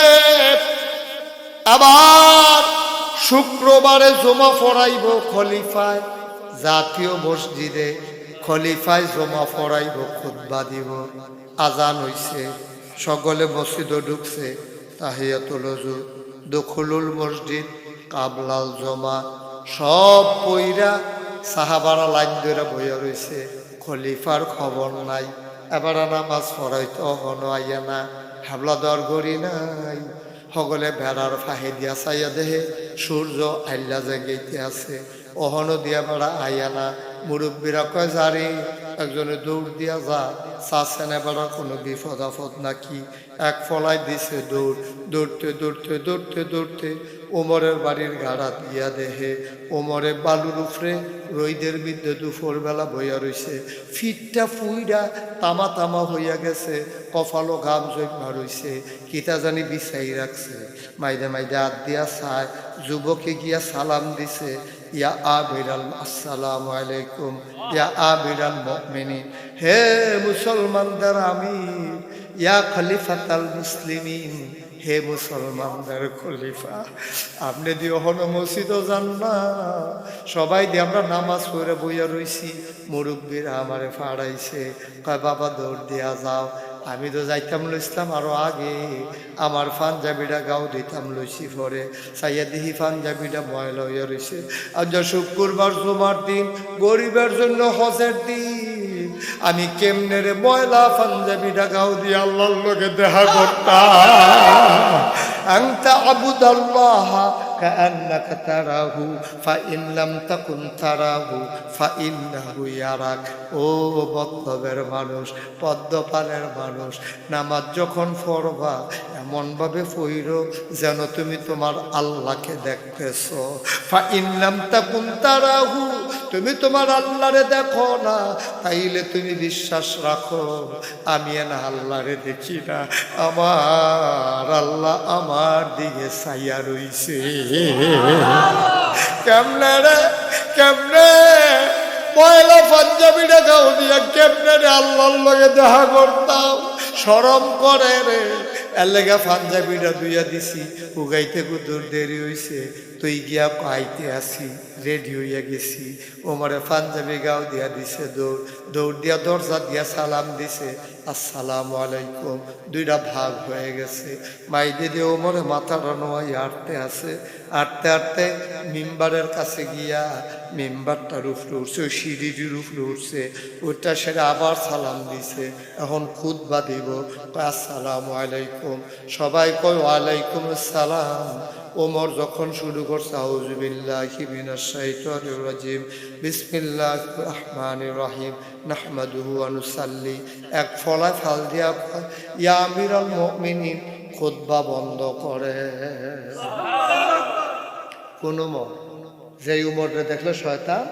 আবার শুক্রবারে জমা পড়াইব খলিফায়, জাতীয় মসজিদে খলিফায় জমা পড়াইব, খুতবা দিব। আজান হইছে, সকলে মসজিদে ঢুকছে, তাহিয়াতুল ওযু, দুখুলুল মসজিদ, কাবলাল জমা সব পইরা সাহাবারা লাইন ধরে বইয়া রয়েছে, খলিফার খবর নাই। এবার নামাজ পড়াইতে অহনো আইয়া না, হাবলা দর গড়ি নাই। সকলে ভেড়ার ফাহে দিয়া চাইয়া দেহে সূর্য আইলা জাগাইতে আছে, অহনো দিয়া বেড়া আইয়া না। মুরব্বীরা কয় যারে, একজনে দৌড় দিয়া যা, চাচ্ছেনে বেড়া কোনো বিপদ আপদ নাকি, এক ফলাই দিছে দৌড়। দৌড়তে দৌড়তে দৌড়তে দৌড়তে ওমরের বাড়ির গাড়া দিয়া দেহে, ওমরে বালুর উপরে রইদের বিদ্যে দুপুরবেলা বইয়া রইছে, ফিটটা ফুইরা তামা তামা হইয়া গেছে, কপালও ঘাম জমা রইছে, কিতা জানি বিছাই রাখছে। মাইদে মাইদে হাত দিয়া চায়, যুবকে গিয়া সালাম দিছে, ইয়া আবিরাল আসসালামু আলাইকুম ইয়া আবিরাল মুমিনিন, হে মুসলমানদের আমির, ইয়া খলিফাতাল মুসলিমিন, হে মুসলমানদের খলিফা, আপনি দিয়ে হন মসজিদও যান না, সবাই দিয়ে আমরা নামাজ পড়ে বইয়া রইছি, মুরব্বীরা আমারে ফাড়াইছে, কয় বাবা দৌড় দিয়া যাও। আমি তো যাইতাম লইছিলাম আরো আগে, আমার পাঞ্জাবিটা গাও দিতাম লইছি, পরে চাইয়া দিহি পাঞ্জাবিটা ময়লা হইয়া রয়েছে। আজ শুক্রবার জুমার দিন, গরিবের জন্য হজের দিন, আমি কেমনে রে ময়লা পাঞ্জাবিটা গাও দিয়ে আল্লাহর লোকে দেখা করতাম। আনতা আবুদাল্লাহ কাআন্নাকা তারাহু ফাইন লাম তাকুন তারাহু ফাইন্নাহু ইয়ারাক। ও বদ্ধবের মানুষ, পদ্মপালের মানুষ, নামাজ যখন পড়বা এমনভাবে পড়ো যেন তুমি তোমার আল্লাহকে দেখতেছ। ফাইন লাম তাকুন তারাহু, তুমি তোমার আল্লাহরে দেখো না, তাইলে তুমি বিশ্বাস রাখো আমি না আল্লাহরে দেখি না, আমার আল্লাহ আমার দিকে ছাইয়া রইছে। কেমনে রে কেমনে? পয়লা পাঞ্জাবিটা গাও দিয়া কেমনে রে আল্লাহর লগে দেখা করতাম, শরম করে রে। এর লেগে পাঞ্জাবিটা দুইয়া দিছি, উগাইতে কুদুর দেরি হইছে, তুই গিয়া আইতে আসি, রেডি হইয়া গেছি। ওমরে পাঞ্জাবি গাও দিয়া দিছে, দৌড় দিয়া দরজা দিয়া সালাম দিছে, আসসালামু আলাইকুম। দুইটা ভাগ হয়ে গেছে। মাই দিদি ওমরে মাথাটা নোয়াই আটতে আছে, আটতে আটতে মিম্বারের কাছে গিয়া মেম্বারটার উপরে উঠছে, ওই সিঁড়িটির উপরে উঠছে, ওইটা সেটা আবার সালাম দিছে। এখন খুতবা দিব, আসসালামু আলাইকুম। সবাই কয় ওয়ালাইকুম আসসালাম। ওমর যখন শুরু করছে, আউযু বিল্লাহি মিনাশ শাইতানির রাজিম, বিসমিল্লাহির রহমানির রহিম, নাহমাদুহু ওয়া নুসাল্লি, এক ফলা ফাল দিয়া ইয়া আমিরাল মুমিনিন, খুতবা বন্ধ করে। কোন উমর? যে উমরে দেখলে শয়তান,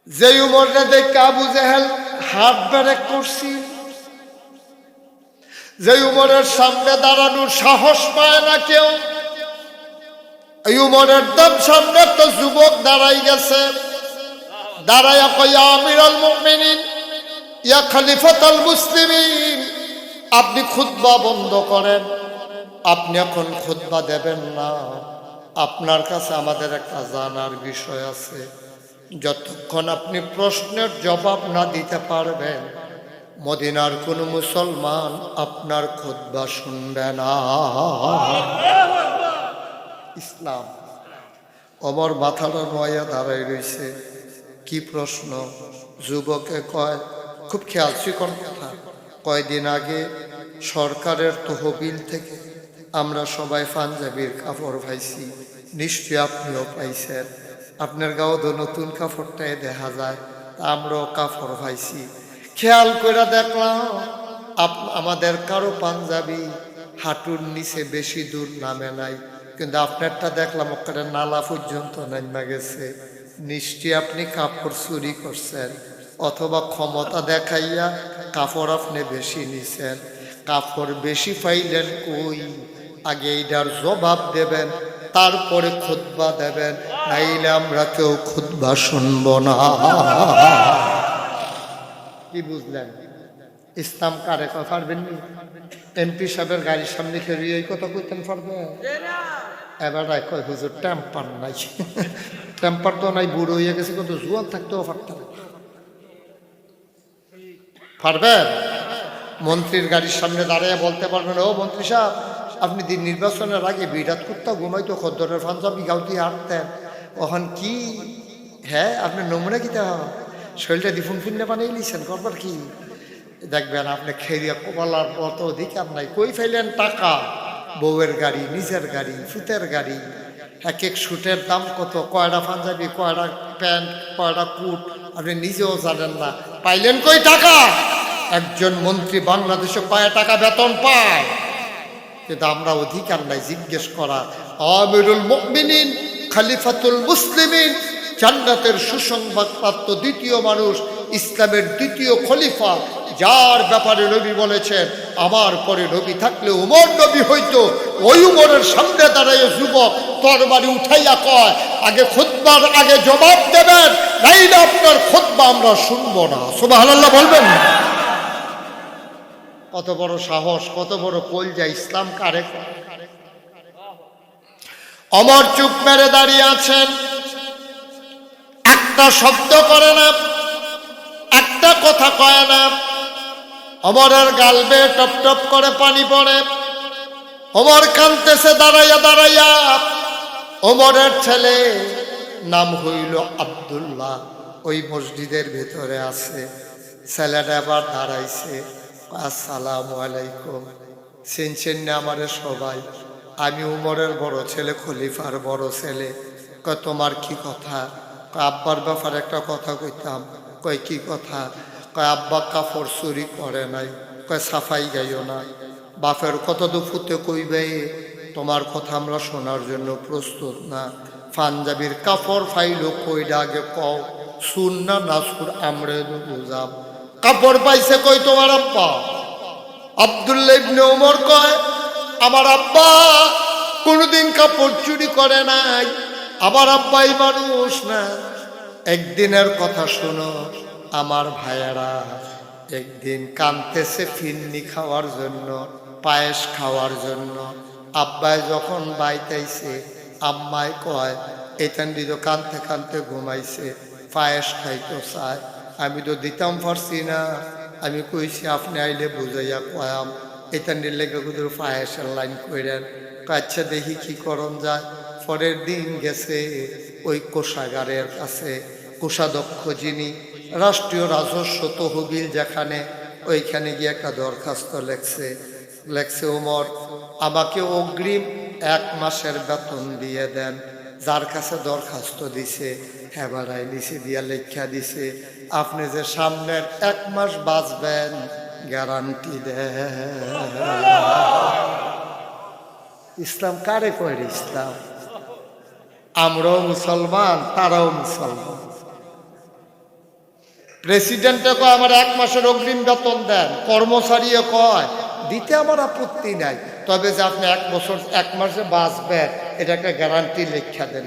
যে উমরে দেখে আবু জেহেল হাত ব্রেক করছি, যে উমরের সামনে দাঁড়ানোর সাহস পায় না কেউ। এই উমরের দম সামনে তো যুবক দাঁড়াই গেছে, দাঁড়াইয়া কয় ইয়া আমিরাল মুমিনিন, ইয়া খলিফাতুল মুসলিমিন, আপনি খুতবা বন্ধ করেন, আপনি এখন খুতবা দেবেন না। আপনার কাছে আমাদের একটা জানার বিষয় আছে। যতক্ষণ আপনি প্রশ্নের জবাব না দিতে পারবেন, মদিনার কোন মুসলমান আপনার খুতবা শুনবে না। ইসলাম। ওমর মাথাটা নোয়া দাঁড়াই রয়েছে। কি প্রশ্ন? যুবকে কয়, খুব খেয়াল শিকন কথা, কয়দিন আগে সরকারের তহবিল থেকে আমরা সবাই পাঞ্জাবির কাপড় পাইছি, নিশ্চয়ই আপনিও পাইছেন। আপনার গাও তো নতুন কাপড়টাই দেখা যায়, আমরাও কাপড় পাইছি। খেয়াল করে দেখলাম আমাদের কারো পাঞ্জাবি হাঁটুর নিচে বেশি দূর নামে নাই, কিন্তু আপনারটা দেখলাম ওখানে নালা পর্যন্ত নামা গেছে। নিশ্চয়ই আপনি কাপড় চুরি করছেন, অথবা ক্ষমতা দেখাইয়া কাপড় আপনি বেশি নিছেন। কাপড় বেশি পাইলেন কই? আগে এইটার জবাব দেবেন, তারপরে খুতবা দেবেন, নাইলে আমরা কেউ খুতবা শুনব না। কি বুঝলেন? ইসলাম কারে কয় পারবেন নি? এমপি সাহেবের গাড়ির সামনে খেয়ে এই কথা কইতেন পারবে? এবার কয় হুজুর টেম্পার নাই, টেম্পার তো নাই, বুড়ো হয়ে গেছে, কত জোয়ান থাকতেও পারতেন। পারবেন? মন্ত্রীর গাড়ির সামনে দাঁড়িয়ে বলতে পারবেন, ও মন্ত্রী সাহেব, আপনি দিন নির্বাচনের আগে বিরাট করতেও ঘুমাইতো, খদ্দরের পাঞ্জাবি গাও দিয়ে হাঁটতেন, ওখান কি? হ্যাঁ, আপনি নমুনা কিতে শরীরটা দিফুন ফিন্নে বানিয়ে নিয়েছেন, করবার কি? দেখবেন আপনি খেরিয়া কপালার অত অধিকার নাই। কই ফেলেন টাকা? বউয়ের গাড়ি, নিজের গাড়ি, ফুতের গাড়ি, এক এক শুটের দাম কত, কয়টা পাঞ্জাবি, কয়টা প্যান্ট, কয়টা কুট, আপনি নিজেও জানেন না। পাইলেন কই টাকা? একজন মন্ত্রী বাংলাদেশে কয় টাকা বেতন পায়? কিন্তু আমরা অধিকার নাই জিজ্ঞেস করা। আমিরুল মুমিনিন, খলিফাতুল মুসলিমিন, জান্নাতের সুসংবাদপ্রাপ্ত দ্বিতীয় মানুষ, ইসলামের দ্বিতীয় খলিফা, যার ব্যাপারে নবী বলেছেন আমার পরে নবী থাকলে উমর নবী হইতো, ওই উমরের সামনে দাঁড়ায় যুবক তরবারি উঠাইয়া কয়, আগে খুতবার আগে জবাব দেবেন, নাইলে আপনার খুতবা আমরা শুনবো না। সুবহানাল্লাহ বলবেন না? কত বড় সাহস, কত বড় কলজা! ইসলাম কারে? ওমর চুপ মেরে দাঁড়িয়ে আছেন, একটা শব্দ করে না, একটা কথা কয় না। ওমরের গাল বেয়ে টপ টপ করে পানি পড়ে। ওমর কাঁদতেছে দাঁড়াইয়া দাঁড়াইয়া। ওমরের ছেলে নাম হইল আব্দুল্লাহ, ওই মসজিদের ভেতরে আছে। ছেলেটা আবার দাঁড়াইছে, আসসালামু আলাইকুম। চিনছেন না আমারে সবাই? আমি উমরের বড় ছেলে, খলিফার বড় ছেলে। কয় তোমার কি কথা? কয় আব্বার ব্যাপারে একটা কথা কইতাম। কয় কি কথা? কয় আব্বা কাপড় চুরি করে নাই। কয় সাফাই গাইও না। বাপের কথা তো ফুটে কইবে, তোমার কথা আমরা শোনার জন্য প্রস্তুত না। পাঞ্জাবির কাপড় ফাইলো কইডা আগে কও, শুন না নাসুর আমরে বুঝাম। কাপড় পাইছে কই তোমার আব্বা? আব্দুল্লাহ ইবনে ওমর কয় আমার আব্বা কোনোদিন কাপড় চুরি করে নাই, আমার আব্বাই মানুষ না। একদিনের কথা শোনো আমার ভাইয়েরা, একদিন কানতেছে ফিন্নি খাওয়ার জন্য, পায়েস খাওয়ার জন্য। আব্বাই যখন বাইতাইছে, আম্মায় কয় এখান দিয়ে কানতে কানতে ঘুমাইছে, পায়েস খাইতে চায়। আমি তো দিতাম পারছি না। আমি কইছি আপনি আইলে বুঝাইয়া কয়াম, এখান দিয়ে লেগে গুজুর পায়েসের লাইন কইরেন। আচ্ছা দেখি কি করণ যায়। পরের দিন গেছে ওই কোষাগারের কাছে, কোষাধ্যক্ষ যিনি, রাষ্ট্রীয় রাজস্ব তহবিল যেখানে, ওইখানে গিয়ে একটা দরখাস্ত লেখছে ওমর আমাকে অগ্রিম 1 মাসের বেতন দিয়ে দেন। যার কাছে দরখাস্ত দিছে হেবারাই নিচে দিয়া লেখা দিছে আপনি যে সামনের 1 মাস বাঁচবেন গ্যারান্টি দেন। ইসলাম কারে কয় ইসলাম? আমরাও মুসলমান, তারাও মুসলমান। প্রেসিডেন্টে কয় আমার 1 মাসের অগ্রিম বেতন দেন, কর্মচারীও কয় দিতে আমার আপত্তি নাই, তবে যে আপনি 1 বছর 1 মাসে বাঁচবেন এটা একটা গ্যারান্টি লেখা দেন।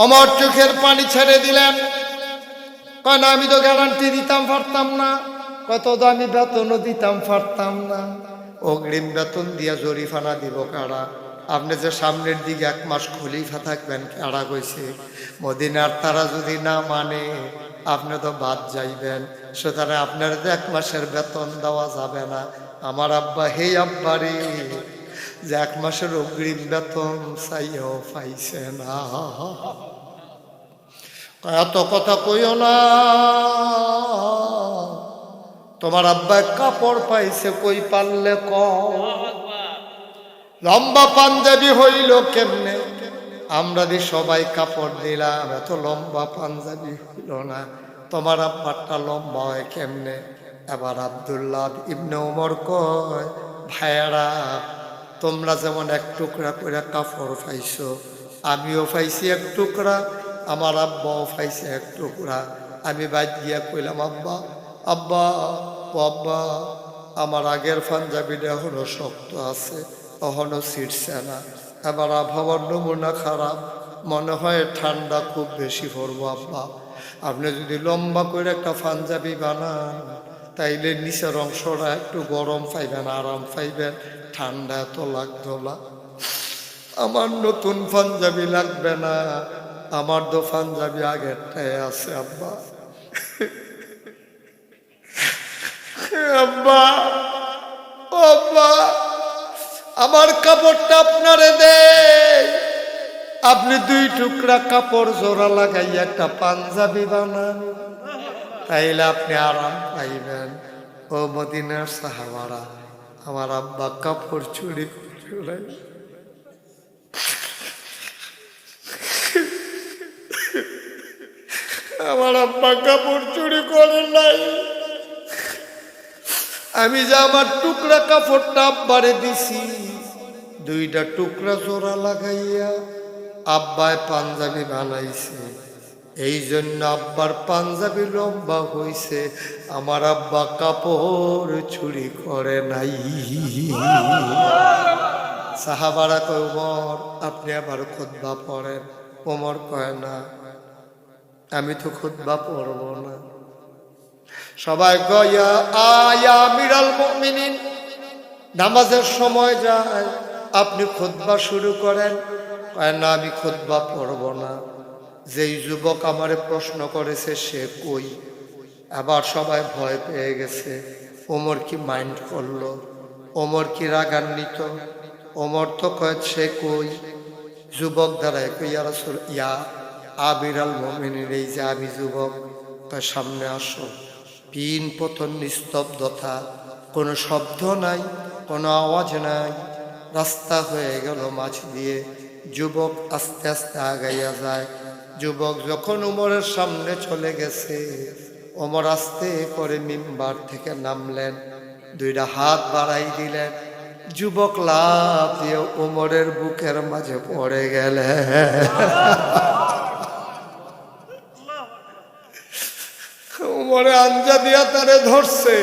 আমার চোখের পানি ছেড়ে দিলেন। কয় না আমি তো গ্যারান্টি দিতাম পারতাম না। কত দামি বেতনও দিতাম পারতাম না। অগ্রিম বেতন দিয়া জরিফানা দিব কারা? আপনি যে সামনের দিকে 1 মাস খলিফা থাকবেন কারা কইছে? মদিনার তারা যদি না মানে আপনি তো বাদ যাইবেন। সুতরাং আপনার যে 1 মাসের বেতন দেওয়া যাবে না। আমার আব্বা হে আব্বারে যে 1 মাসের অগ্রিম বেতন চাইও পাইছে না। এত কথা কইও না, তোমার আব্বা কাপড় পাইছে কই পারলে ক। লম্বা পাঞ্জাবি হইল কেমনে? আমরা দি সবাই কাপড় দিলাম, এত লম্বা পাঞ্জাবি হইল না। তোমার আব্বারটা লম্বা হয় কেমনে? এবার আব্দুল্লাহ ইবনে ওমর কয় ভাইয়ারা তোমরা যেমন 1 টুকরা করে কাপড় পাইছো, আমিও পাইছি 1 টুকরা, আমার আব্বাও পাইছে 1 টুকরা। আমি বাদ গিয়া কইলাম আব্বা আব্বা ও আব্বা আমার আগের পাঞ্জাবিটা এখনো শক্ত আছে, এখনো ছিটছে না। এবার আবহাওয়ার নমুনা খারাপ, মনে হয় ঠান্ডা খুব বেশি পড়বো। আব্বা আপনি যদি লম্বা করে একটা পাঞ্জাবি বানান তাইলে নিচের অংশটা একটু গরম পাইবেন, আরাম পাইবেন, ঠান্ডা এত লাগতো না। আমার নতুন পাঞ্জাবি লাগবে না, আমার তো পাঞ্জাবি আগেরটাই আছে আব্বা। আব্বা ও আব্বা আমার কাপড়টা আপনারে দে, আপনি 2 টুকরা কাপড় জোড়া লাগাইয়া একটা পাঞ্জাবি বানান, তাইলে আপনি আরাম পাইবেন। ও মদিনার সাহাবারা, আমার আব্বা কাপড় চুরি করে আমার আব্বা কাপড় চুরি করে নাই। আমি যে আমার টুকরা কাপড়টা আব্বারে দিছি, 2টা টুকরা জোড়া লাগাইয়া আব্বায় পাঞ্জাবি বানাইছে। এই জন্য আব্বার পাঞ্জাবি লম্বা হইছে, আমার আব্বা কাপড় চুরি করে নাই। সাহাবারা কয় ওমর আপনি আবার খুতবা পড়েন। ওমর কয় না আমি তো খুতবা পড়ব না। সবাই কয়া আয়া আমিরুল মুমিনিন, নামাজের সময় যায় আপনি খুতবা শুরু করেন। কয় না আমি খুতবা পড়ব না। যেই যুবক আমারে প্রশ্ন করেছে সে কই? আবার সবাই ভয় পেয়ে গেছে। ওমর কি মাইন্ড করলো? ওমর কি রাগান্বিত? ওমর তো কয় সে কই? যুবক দ্বারাই ইয়া রাসূল ইয়া আমিরুল মুমিনিন, এই যে আমি যুবক, তার সামনে আসো। পিন পতন নিস্তব্ধতা, কোনো শব্দ নাই, কোনো আওয়াজ নাই। রাস্তা হয়ে গেল মাছ দিয়ে। যুবক আস্তে আস্তে আগাইয়া যায়। যুবক যখন ওমরের সামনে চলে গেছে, ওমর আস্তে করে মিম্বার থেকে নামলেন, 2টা হাত বাড়াই দিলেন। যুবক লাফ দিয়ে ওমরের বুকের মাঝে পড়ে গেলেন। ওমরে আঞ্জা দিয়া তারে ধরছে,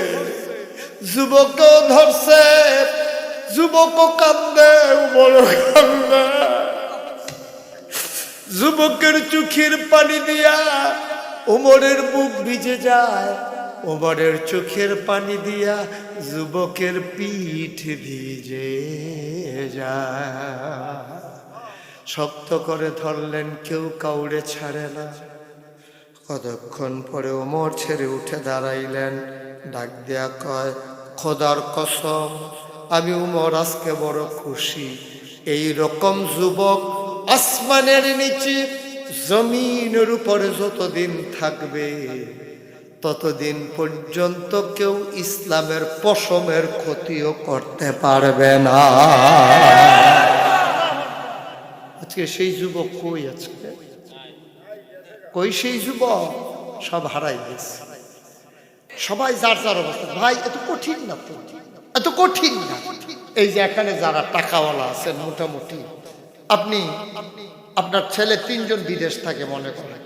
যুবকও ধরছে, যুবকও কান্দে, ওমরও কান্দে। যুবকের চোখের পানি দিয়া ওমরের বুক ভিজে যায়, ওমরের চোখের পানি দিয়া যুবকের পিঠ ভিজে যায়। শক্ত করে ধরলেন, কেউ কাউরে ছাড়ে না। কতক্ষণ পরে ওমর ছেড়ে উঠে দাঁড়াইলেন, ডাক দিয়া কয়, খোদার কসম, আমি উমর আজকে বড় খুশি। এই রকম যুবক আসমানের নিচে জমিনের উপরে যতদিন থাকবে ততদিন পর্যন্ত কেউ ইসলামের পশমের ক্ষতিও করতে পারবে না। আজকে সেই যুবক কই? আজকে কই সেই যুবক? সব হারাই গেছে। সবাই যার যার অবস্থা। ভাই এত কঠিন না তো, এত কঠিন না। এই যে এখানে যারা টাকাওয়ালা আছেন, মোটামুটি আপনি আপনার ছেলে 3 জন বিদেশ থাকে মনে করেন,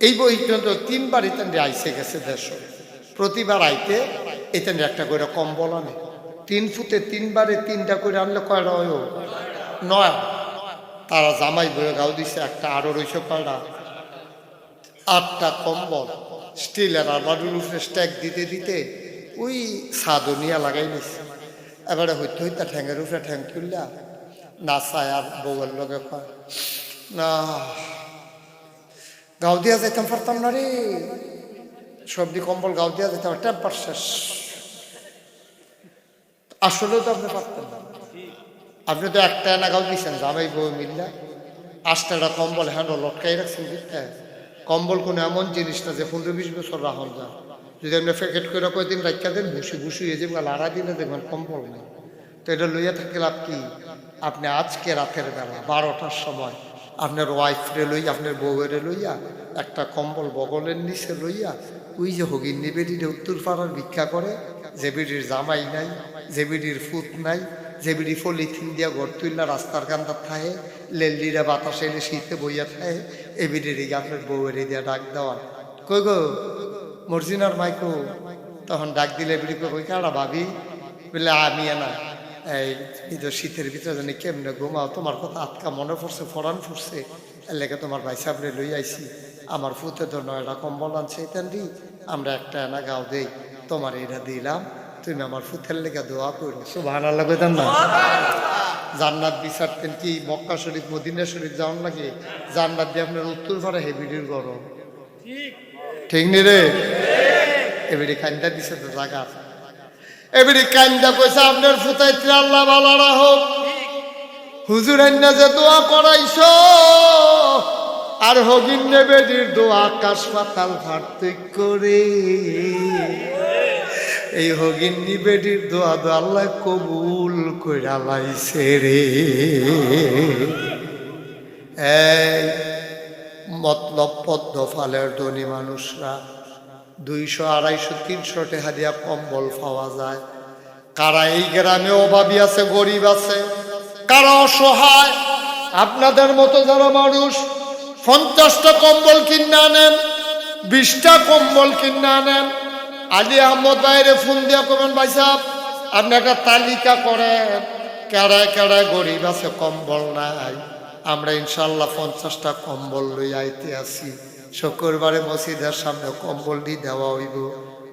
এই বই পর্যন্ত 3 বার ইতান্ডে আইসে গেছে দেশ। প্রতিবার আইতে ইতান্ডে একটা করে কম্বল আনে। 3 ফুটে 3 বারে 3টা করে আনলে কয়টা হয়? 9। তারা জামাই বয়ে গাও দিছে একটা, আরো রইছে কয়টা? 8টা কম্বল স্টিলের আলমারির উপরে স্ট্যাক দিতে দিতে ওই সাদনিয়া লাগাই নিছে। এবারে হইতে হইতে ঠ্যাঙের উপরে ঠ্যাং তুললা না চায়, আর বউয়ের লগে কয়, না গাও দিয়া যাইতাম পারতাম না রে, সবজি কম্বল গাও দিয়া যাইতাম, টেম্পার শেষ। আসলেও তো আপনি পারতেন না। আপনি তো একটা এনা গাও দিচ্ছেন, জামাই বউ মিল্লা 8টা কম্বল হ্যান্ডল লটকাই রাখছেন। বুঝতে কম্বল কোনো এমন জিনিস না যে 15-20 বছর রাখুন যায়। যদি আপনি প্যাকেট করে কয়েকদিন রাখা দেন, ভুসি ভুসি হয়ে যাবে, লাড়া দিলে দেখবেন কম্বল নেই। তো এটা লইয়া থাকলে লাভ কি? আপনি আজকে রাতের বেলা 12টার সময় আপনার ওয়াইফরে লইয়া, আপনার বউয়েরে লইয়া একটা কম্বল বগলের নিচে লইয়া ওই যে হগিন্নি বেডিরে উত্তর পাড়ার ভিক্ষা করে, যে বেডির জামাই নাই, যে বেডির ফুট নাই, যে বেডি পলিথিন দিয়া ঘর তুললা রাস্তার কান্দার থাহে, লেল্লিরা বাতাসে এলে শীতে বইয়া থাহে, এ বেডির আপনার বউয়ের দিয়া ডাক দেওয়া, কই গো মর্জিনার মাইকো, তখন ডাক দিলে বেডি কই কারা ভাবি? বলে আমি না, এই তো শীতের ভিতরে জানি কেমনে ঘুমাও, তোমার কথা আটকা মনে পড়ছে, ফরান ফুটছে, এর লেগে তোমার ভাই সামনে লই আইছি। আমার ফুতে তো 9টা কম্বল আনছে, এতেন দি আমরা একটা এনা গাও দেই, তোমার এটা দিলাম, তুমি আমার ফুতের লেগে দোয়া করো। সুবহানাল্লাহ কইতাম না? জান্নাত বিচারতেন কি মক্কা শরীফ মদিনা শরীফ যাওয়ার লাগে? জান্নাত দিয়ে আপনার উত্তর পাড়া হেবিডির গরম, ঠিক নি রে? এবিডি কান্দা দিছে তো জায়গা, এবারে কান্দা কইছে আপনার ফুতাইতে আল্লাহ ভালো রাখো, হুজুর আইনা যে দোয়া করাইছো, আর হগিন্নে বেডির দোয়া আকাশ পাতাল পার্থক্য রে। এই হগিন্নি বেডির দোয়া দো আল্লাহ কবুল কইরা লাইছে রে। এই মতলব পদ্ম ফালের ধনী মানুষরা 200, 250, 300 টাকা দিয়া কম্বল পাওয়া যায়। কারা এই গ্রামে অভাবী আছে, গরিব আছে, কারা অসহায়, আপনাদের মতো যারা মানুষ 50টা কম্বল কিনে আনেন, 20টা কম্বল কিনে আনেন। আলী আহমদ ভাইরে ফোন দিয়া করবেন, ভাই সাহেব আপনি একটা তালিকা করেন কেড়ায় কেড়ায় গরিব আছে, কম্বল নাই, আমরা ইনশাল্লাহ 50টা কম্বল লই আইতে আসি। শুক্রবারে মসজিদের সামনে কম্বল দিয়ে দেওয়া হইব।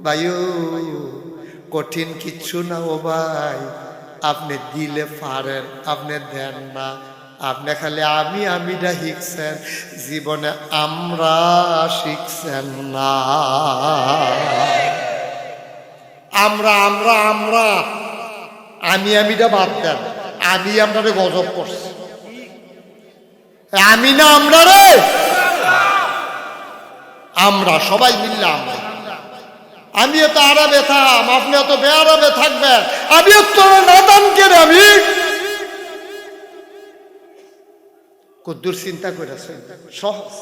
ভাইও কঠিন কিচ্ছু না ও ভাই, আপনি দিলে পারেন, আপনি দেন না, আপনি খালি আমিটা শিখছেন, জীবনে আমরা শিখছেন না। আমিটা বাদ দেন, আপনারে গজব করছে, আমি না আমরা রে, আমরা সবাই মিললে আমি এত আরামে থাম, আপনি এত বেআরামে থাকবেন, আমি তোর নাদান কেন? আমি কদ্দুর চিন্তা করেছে, সহজ।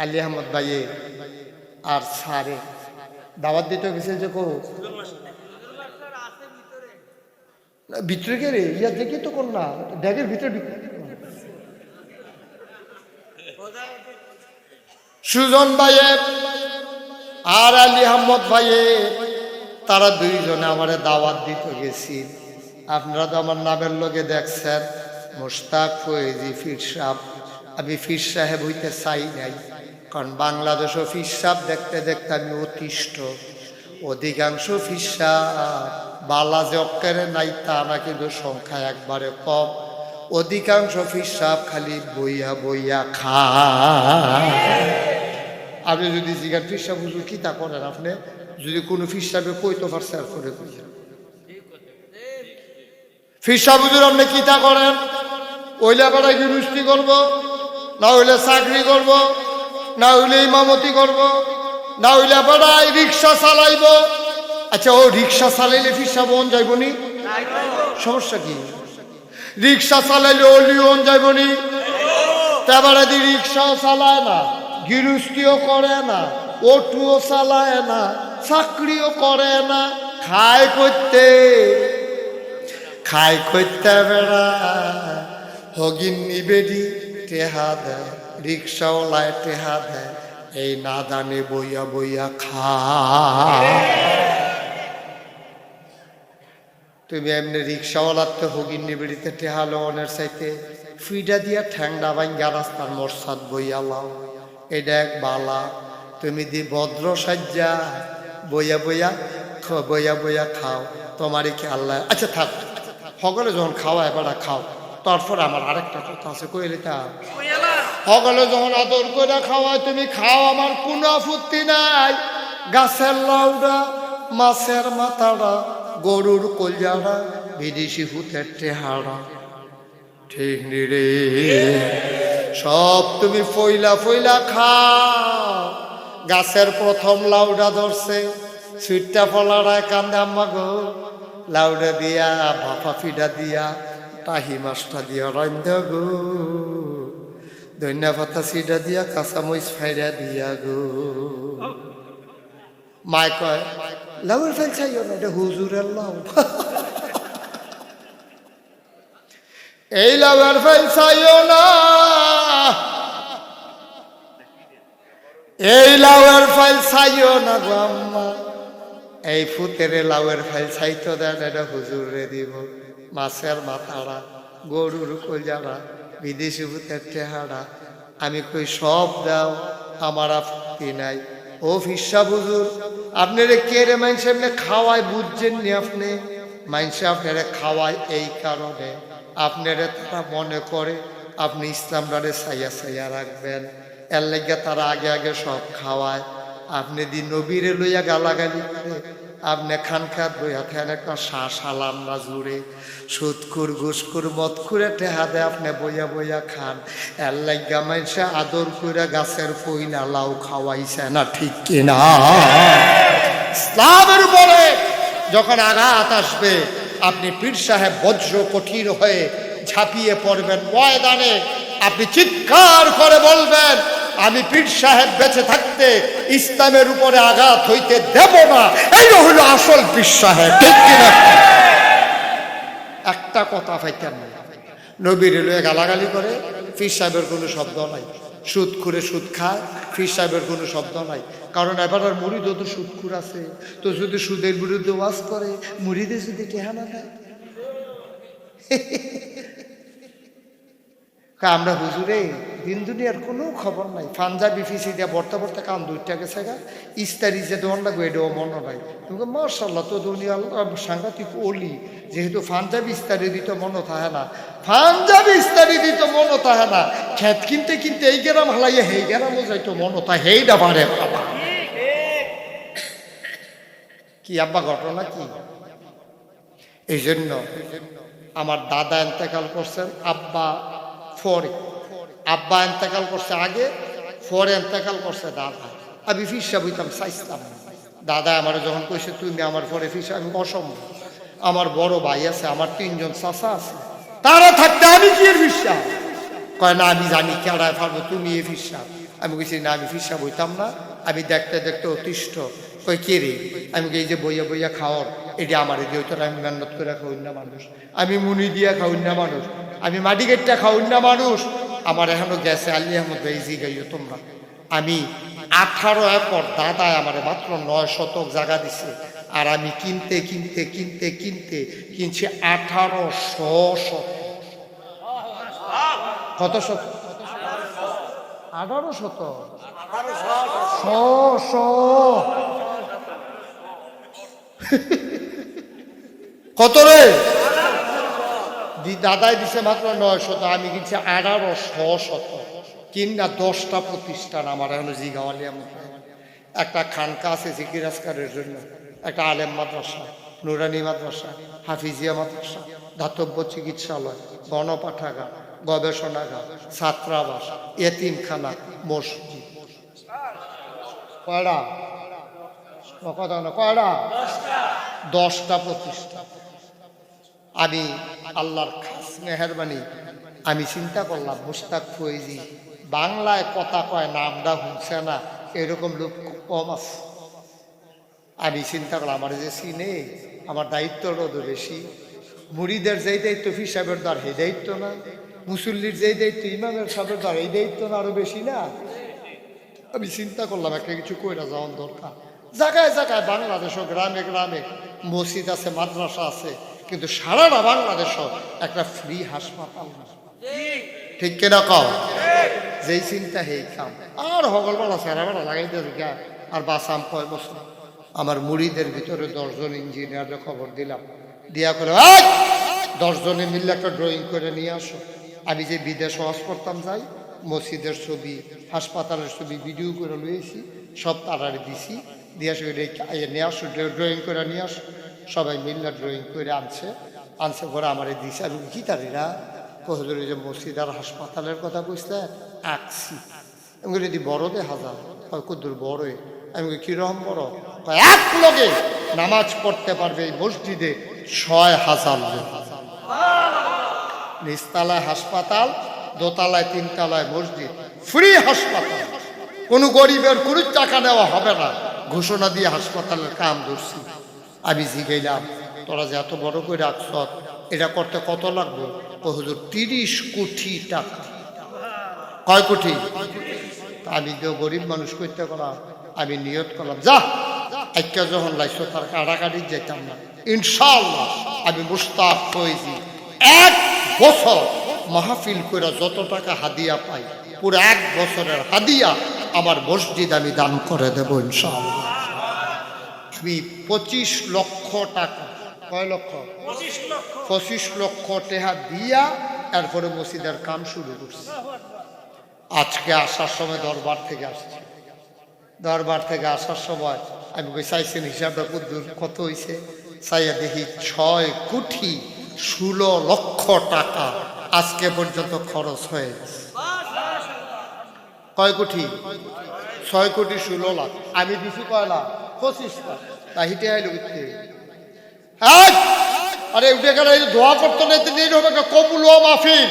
আলী আহমদ ভাইয়ে আর সারে দাওয়াত দিতে গেছে যে ভিতরে কে রে, ইয়া দেখি তো কোন না ড্যাগের ভিতরে সুজন ভাইয়ে আর আলী আহমদ ভাইয়ে, তারা 2 জনে আমারে দাওয়াত দিতে গেছি। আপনারা তো আমার নামের লগে দেখছেন, মোশতাক ফয়েজি পীর সাহেব, আমি পীর সাহেব হইতে চাই নাই, কারণ বাংলাদেশও পীর সাহেব দেখতে দেখতে আমি অতিষ্ঠ। অধিকাংশ পীর সাহেব বালা যে অক্কেরে নাই তা না, কিন্তু সংখ্যা একবারে কম। অধিকাংশ পীর সাহেব খালি বইয়া বইয়া খায়। আপনি যদি জিজ্ঞান পীর সাহেব হুজুর কি তা করেন, আপনি যদি কোনো পীর সাহেবে কইতে পারছে আর করে কইয়া পীর সাহেব হুজুর আপনি কি তা করেন, ওইলা পাড়ায় গৃহস্থী করব, না হইলে চাকরি করব, না হইলে ইমামতি করব, না হইলে পাড়ায় রিক্সা চালাইব। আচ্ছা, ও রিক্সা চালাইলে পীর সাহেব ওন যাইবনি? সমস্যা কি? রিক্সা চালাইলে অলি ওন যাইবনি? তারপরে দি রিক্সাও চালায় না, গৃহস্থীও করে না, অটোও চালায় না, চাকরিও করে না, খায় করতে বেড়া হগিন্নি বেডি টেহা দেয়, রিক্সাওয়ালায় টেহা দেয়, এই না দানে বইয়া বইয়া তুমি এমনি রিক্সাওয়ালার তো হগিন্নি বেড়িতে টেহা লোনের চাইতে ফিডা দিয়া ঠ্যাংডা ভাঙ্গা রাস্তার মরসাদ বইয়া লাও, এটা এক বালা। তুমি দি ভদ্র সাজ্জা বইয়া বইয়া বইয়া খাও, তোমারই কি আল্লাহ। আচ্ছা থাক, সকলে যখন খাওয়া এবার খাও। তারপর আমার আরেকটা কথা আছে, কইলে তা সকলে যখন আদর করে খাওয়ায় তুমি খাও, আমার কোনো আপত্তি নাই। গাছের লাউডা, মাছের মাথাটা, গরুর কলজাড়া, বিদেশি ভূতের টেহারা, ঠিক নি রে? সব তুমি ফইলা ফইলা খাও। গাছের প্রথম লাউডা ধরছে, সুইটটা ফলারায় কান্দে আম্মা গো, লাউডা দিয়া ভাপা ফিডা দিয়া টাহি মাছটা দিয়া রান্ধা গো, ধনিয়া পাতা সিডা দিয়া কাঁচামরিচ ফাইরা দিয়া গো। মায় কয় লাউয়ের ফাইল চাইও না, এটা হুজুরের লাউ। এই লাউয়ের ফাইল চাইও না, এই লাউয়ের ফাইল চাইও না গো আম্মা, এই ফুতেরে লাউয়ের ফাইল চাইতো দেন, এটা হুজুরে দিব। মাছের মাথাড়া, গরুর কলজাড়া, বিদেশি ভূতের টেহারা, আমি কই সব দাও, আমার আপত্তি নাই। ও ফিসা হুজুর, আপনারে কে রে মাইনসে এমনি খাওয়ায় বুঝছেন নি? আপনি মাইনসে আপনারে খাওয়ায় এই কারণে, আপনারে তারা মনে করে আপনি ইসলামটারে সাইয়া সাইয়া রাখবেন, এর লেগে তারা আগে আগে সব খাওয়ায়। আপনি দি নবীরে লইয়া গালাগালি করে, আপনি খান খাত বইয়া থাকেন একটা সালাম না জুড়ে, সুদকুর ঘুসকুর মদ করে টেহা দেয়, আপনি বইয়া বইয়া খান। এর লাগা মাইনসে আদর করে গাছের পইনা লাউ খাওয়াইছে না, ঠিক কিনা? ইসলামের উপরে যখন আঘাত আসবে, আপনি পীর সাহেব বজ্র কঠিন হয়ে ঝাঁপিয়ে পড়বেন ময়দানে, আপনি চিৎকার করে বলবেন আমি পীর সাহেব বেঁচে থাকতে ইসলামের উপরে আঘাত হইতে দেব না। এই হলো আসল পীর সাহেব, ঠিক কিনা? একটা কথা পাইতেন না, নবীর লয়ে গালাগালি করে, পীর সাহেবের কোনো শব্দ নাই। সুদ খুরে সুদ খায়, পীর সাহেবের কোনো শব্দ নাই। কারণ এবার আর মুরিদও তো সুদখুর আছে, তো যদি সুদের বিরুদ্ধে ওয়াজ করে, মুরিদে যদি টেহানা দেয়। আমরা হুজুরে দিন দুনিয়ার কোনো খবর নাই, পাঞ্জাবি ফিসি দিয়া বর্তা বর্তা কান দুইটা গেছে গা, ইস্তারি যে দোয়ান লাগবে এটাও মনে নাই। তুমি মার্শাল্লাহ তো দুনিয়া সাংঘাতিক অলি, যেহেতু পাঞ্জাবি ইস্তারি দিত মনে থাকে না, পাঞ্জাবি ইস্তারি দিত মনে থাকে না, খেত কিনতে কিনতে এই গ্রাম হালাইয়া হেই গ্রামও যাইতো মনে থাকে, হেইটা পারে বাবা। কি আব্বা ঘটনা কি? এই জন্য আমার দাদা এন্তেকাল করছেন, আব্বা পরে, আব্বা এন্তেকাল করছে আগে, পরে এন্তেকাল করছে দাদা। আমি ফিসা বইতাম চাইছিলাম, দাদা আমার যখন কইছে তুমি আমার পরে ফিসা, আমি অসম্ভব। আমার বড় ভাই আছে, আমার 3 জন চাচা আছে, তারা থাকতে আমি কি এর ফিসা? কয় না আমি জানি কেডায় পারবো, তুমি এ ফিসা। আমি কইছি না আমি ফিসা বইতাম না, আমি দেখতে দেখতে অতিষ্ঠ। কই কে রে? আমি এই যে বইয়া বইয়া খাওয়ার, এটা আমার দিয়ে হইতো, আমি মেহনত করে খাওয়াই না মানুষ, আমি মুনি দিয়া খাওয়াই না মানুষ, আমি মাটি গেটটা খাওয়াই না মানুষ। আমার এখনো গেছে আলী আহমদ ভাই জি গাইও তোমরা, আমি 18 একর, দাদায় আমার মাত্র 9 শতক জায়গা দিছে, আর আমি কিনতে কিনতে কিনতে কিনতে কিনছি 1800 শতক। কত শতক? 1800 কত রে? দাদাই দিছে মাত্র 900, আমি কিনছি 1800 কিনা 10টা প্রতিষ্ঠান আমার এখন জিগাওয়ালিয়া মতো। একটা খানকা আছে জিকিরাজকারের জন্য, একটা আলেম মাদ্রাসা, নুরানি মাদ্রাসা, হাফিজিয়া মাদ্রাসা, দাতব্য চিকিৎসালয়, গণপাঠাগার, গবেষণাগার, ছাত্রাবাস, এতিমখানা, মসজিদ। কয়টা? কথা না, কয়টা? 10টা প্রতিষ্ঠান। আমি আল্লাহর খাস মেহেরবানি, আমি চিন্তা করলাম মুশতাক ফৈজি বাংলায় কথা কয়, নামটা শুনছে না এরকম লোক কম আছে। আমি চিন্তা করলাম আমার যে চিনে, আমার দায়িত্বটা তো বেশি। মুড়িদের যেই দায়িত্ব ফির সাহেবের দ্বার সেই দায়িত্ব না, মুসল্লির যেই দায়িত্ব ইমামের সাহেবের দ্বার এই দায়িত্ব না আরো বেশি না। আমি চিন্তা করলাম একটা কিছু কইরা যাওয়ার দরকার। জায়গায় জায়গায় বাংলাদেশও গ্রামে গ্রামে মসজিদ আছে, মাদ্রাসা আছে, কিন্তু সারাটা বাংলাদেশও একটা ফ্রি হাসপাতাল না। ঠিক কিনা কও? যেই চিন্তা হেই কাম। আর হগলবেলা সারাবেলা লাগাইতে গা আর বাসাম 6 বছর। আমার মুড়িদের ভিতরে 10 জন ইঞ্জিনিয়ারের খবর দিলাম, দিয়া করে 10 জনে মিললে একটা ড্রয়িং করে নিয়ে আসো। আমি যে বিদেশ হজ করতাম যাই, মসজিদের ছবি, হাসপাতালের ছবি ভিডিও করে লইয়েছি, সব তারারে দিছি, দিয়ে আসো নিয়ে আসো, ড্রয়িং করে নিয়ে আসো। সবাই মিললে ড্রয়িং করে আনছে পরে আমার দিছে। আমি কি তারিরা কহজুর যে মসজিদ আর হাসপাতালের কথা বুঝতে আঁকছি। আমি যদি বড় দেখা যায়, কদ্দুর বড়ই। আমি কিরকম বড়? এক লগে নামাজ পড়তে পারবে এই মসজিদে 6000 লোক। নিচতলায় হাসপাতাল, দোতলায় 3 তলায় মসজিদ, ফ্রি হাসপাতাল, কোনো গরিবের কোনো টাকা নেওয়া হবে না। ঘোষণা দিয়ে হাসপাতালের কাম ধরছি। আমি জিগাইলাম তোরা যে এত বড় করে রাখছ, এটা করতে কত লাগবে? ও হুজুর 30 কোটি টাকা। কয় কোটি? আমি যে গরিব মানুষ করতে গেলাম, আমি নিয়ত করলাম যা একটা যখন লাগছো তার কাটাকাটি যেতাম না। ইনশাআল্লাহ আমি মুশতাক ফৈজি 1 বছর মাহফিল করে যত টাকা হাদিয়া পাই, পুরো 1 বছরের হাদিয়া আমার মসজিদ আমি দান করে দেব ইনশাআল্লাহ। আমি 25 লক্ষ টাকা, কয় লক্ষ? 25 লক্ষ টাকা দিয়া এরপরে মসজিদের কাম শুরু করছি। আজকে আসার সময় দরবার থেকে আসছে, দরবার থেকে আসার সময় আমি চাইছেন হিসাবটা কত হয়েছে, চাইয়া দেখি 6 কোটি 16 লক্ষ টাকা আজকে পর্যন্ত খরচ হয়ে গেছে। কয় কোটি? 6 কোটি 16 লাখ। আমি দিছি কয় লাখ? 25 লাখ। তাহিতে আইলো উঠতে। আরে উঠে গেলে দোয়া করতো না, কবুল ও মাহফিল।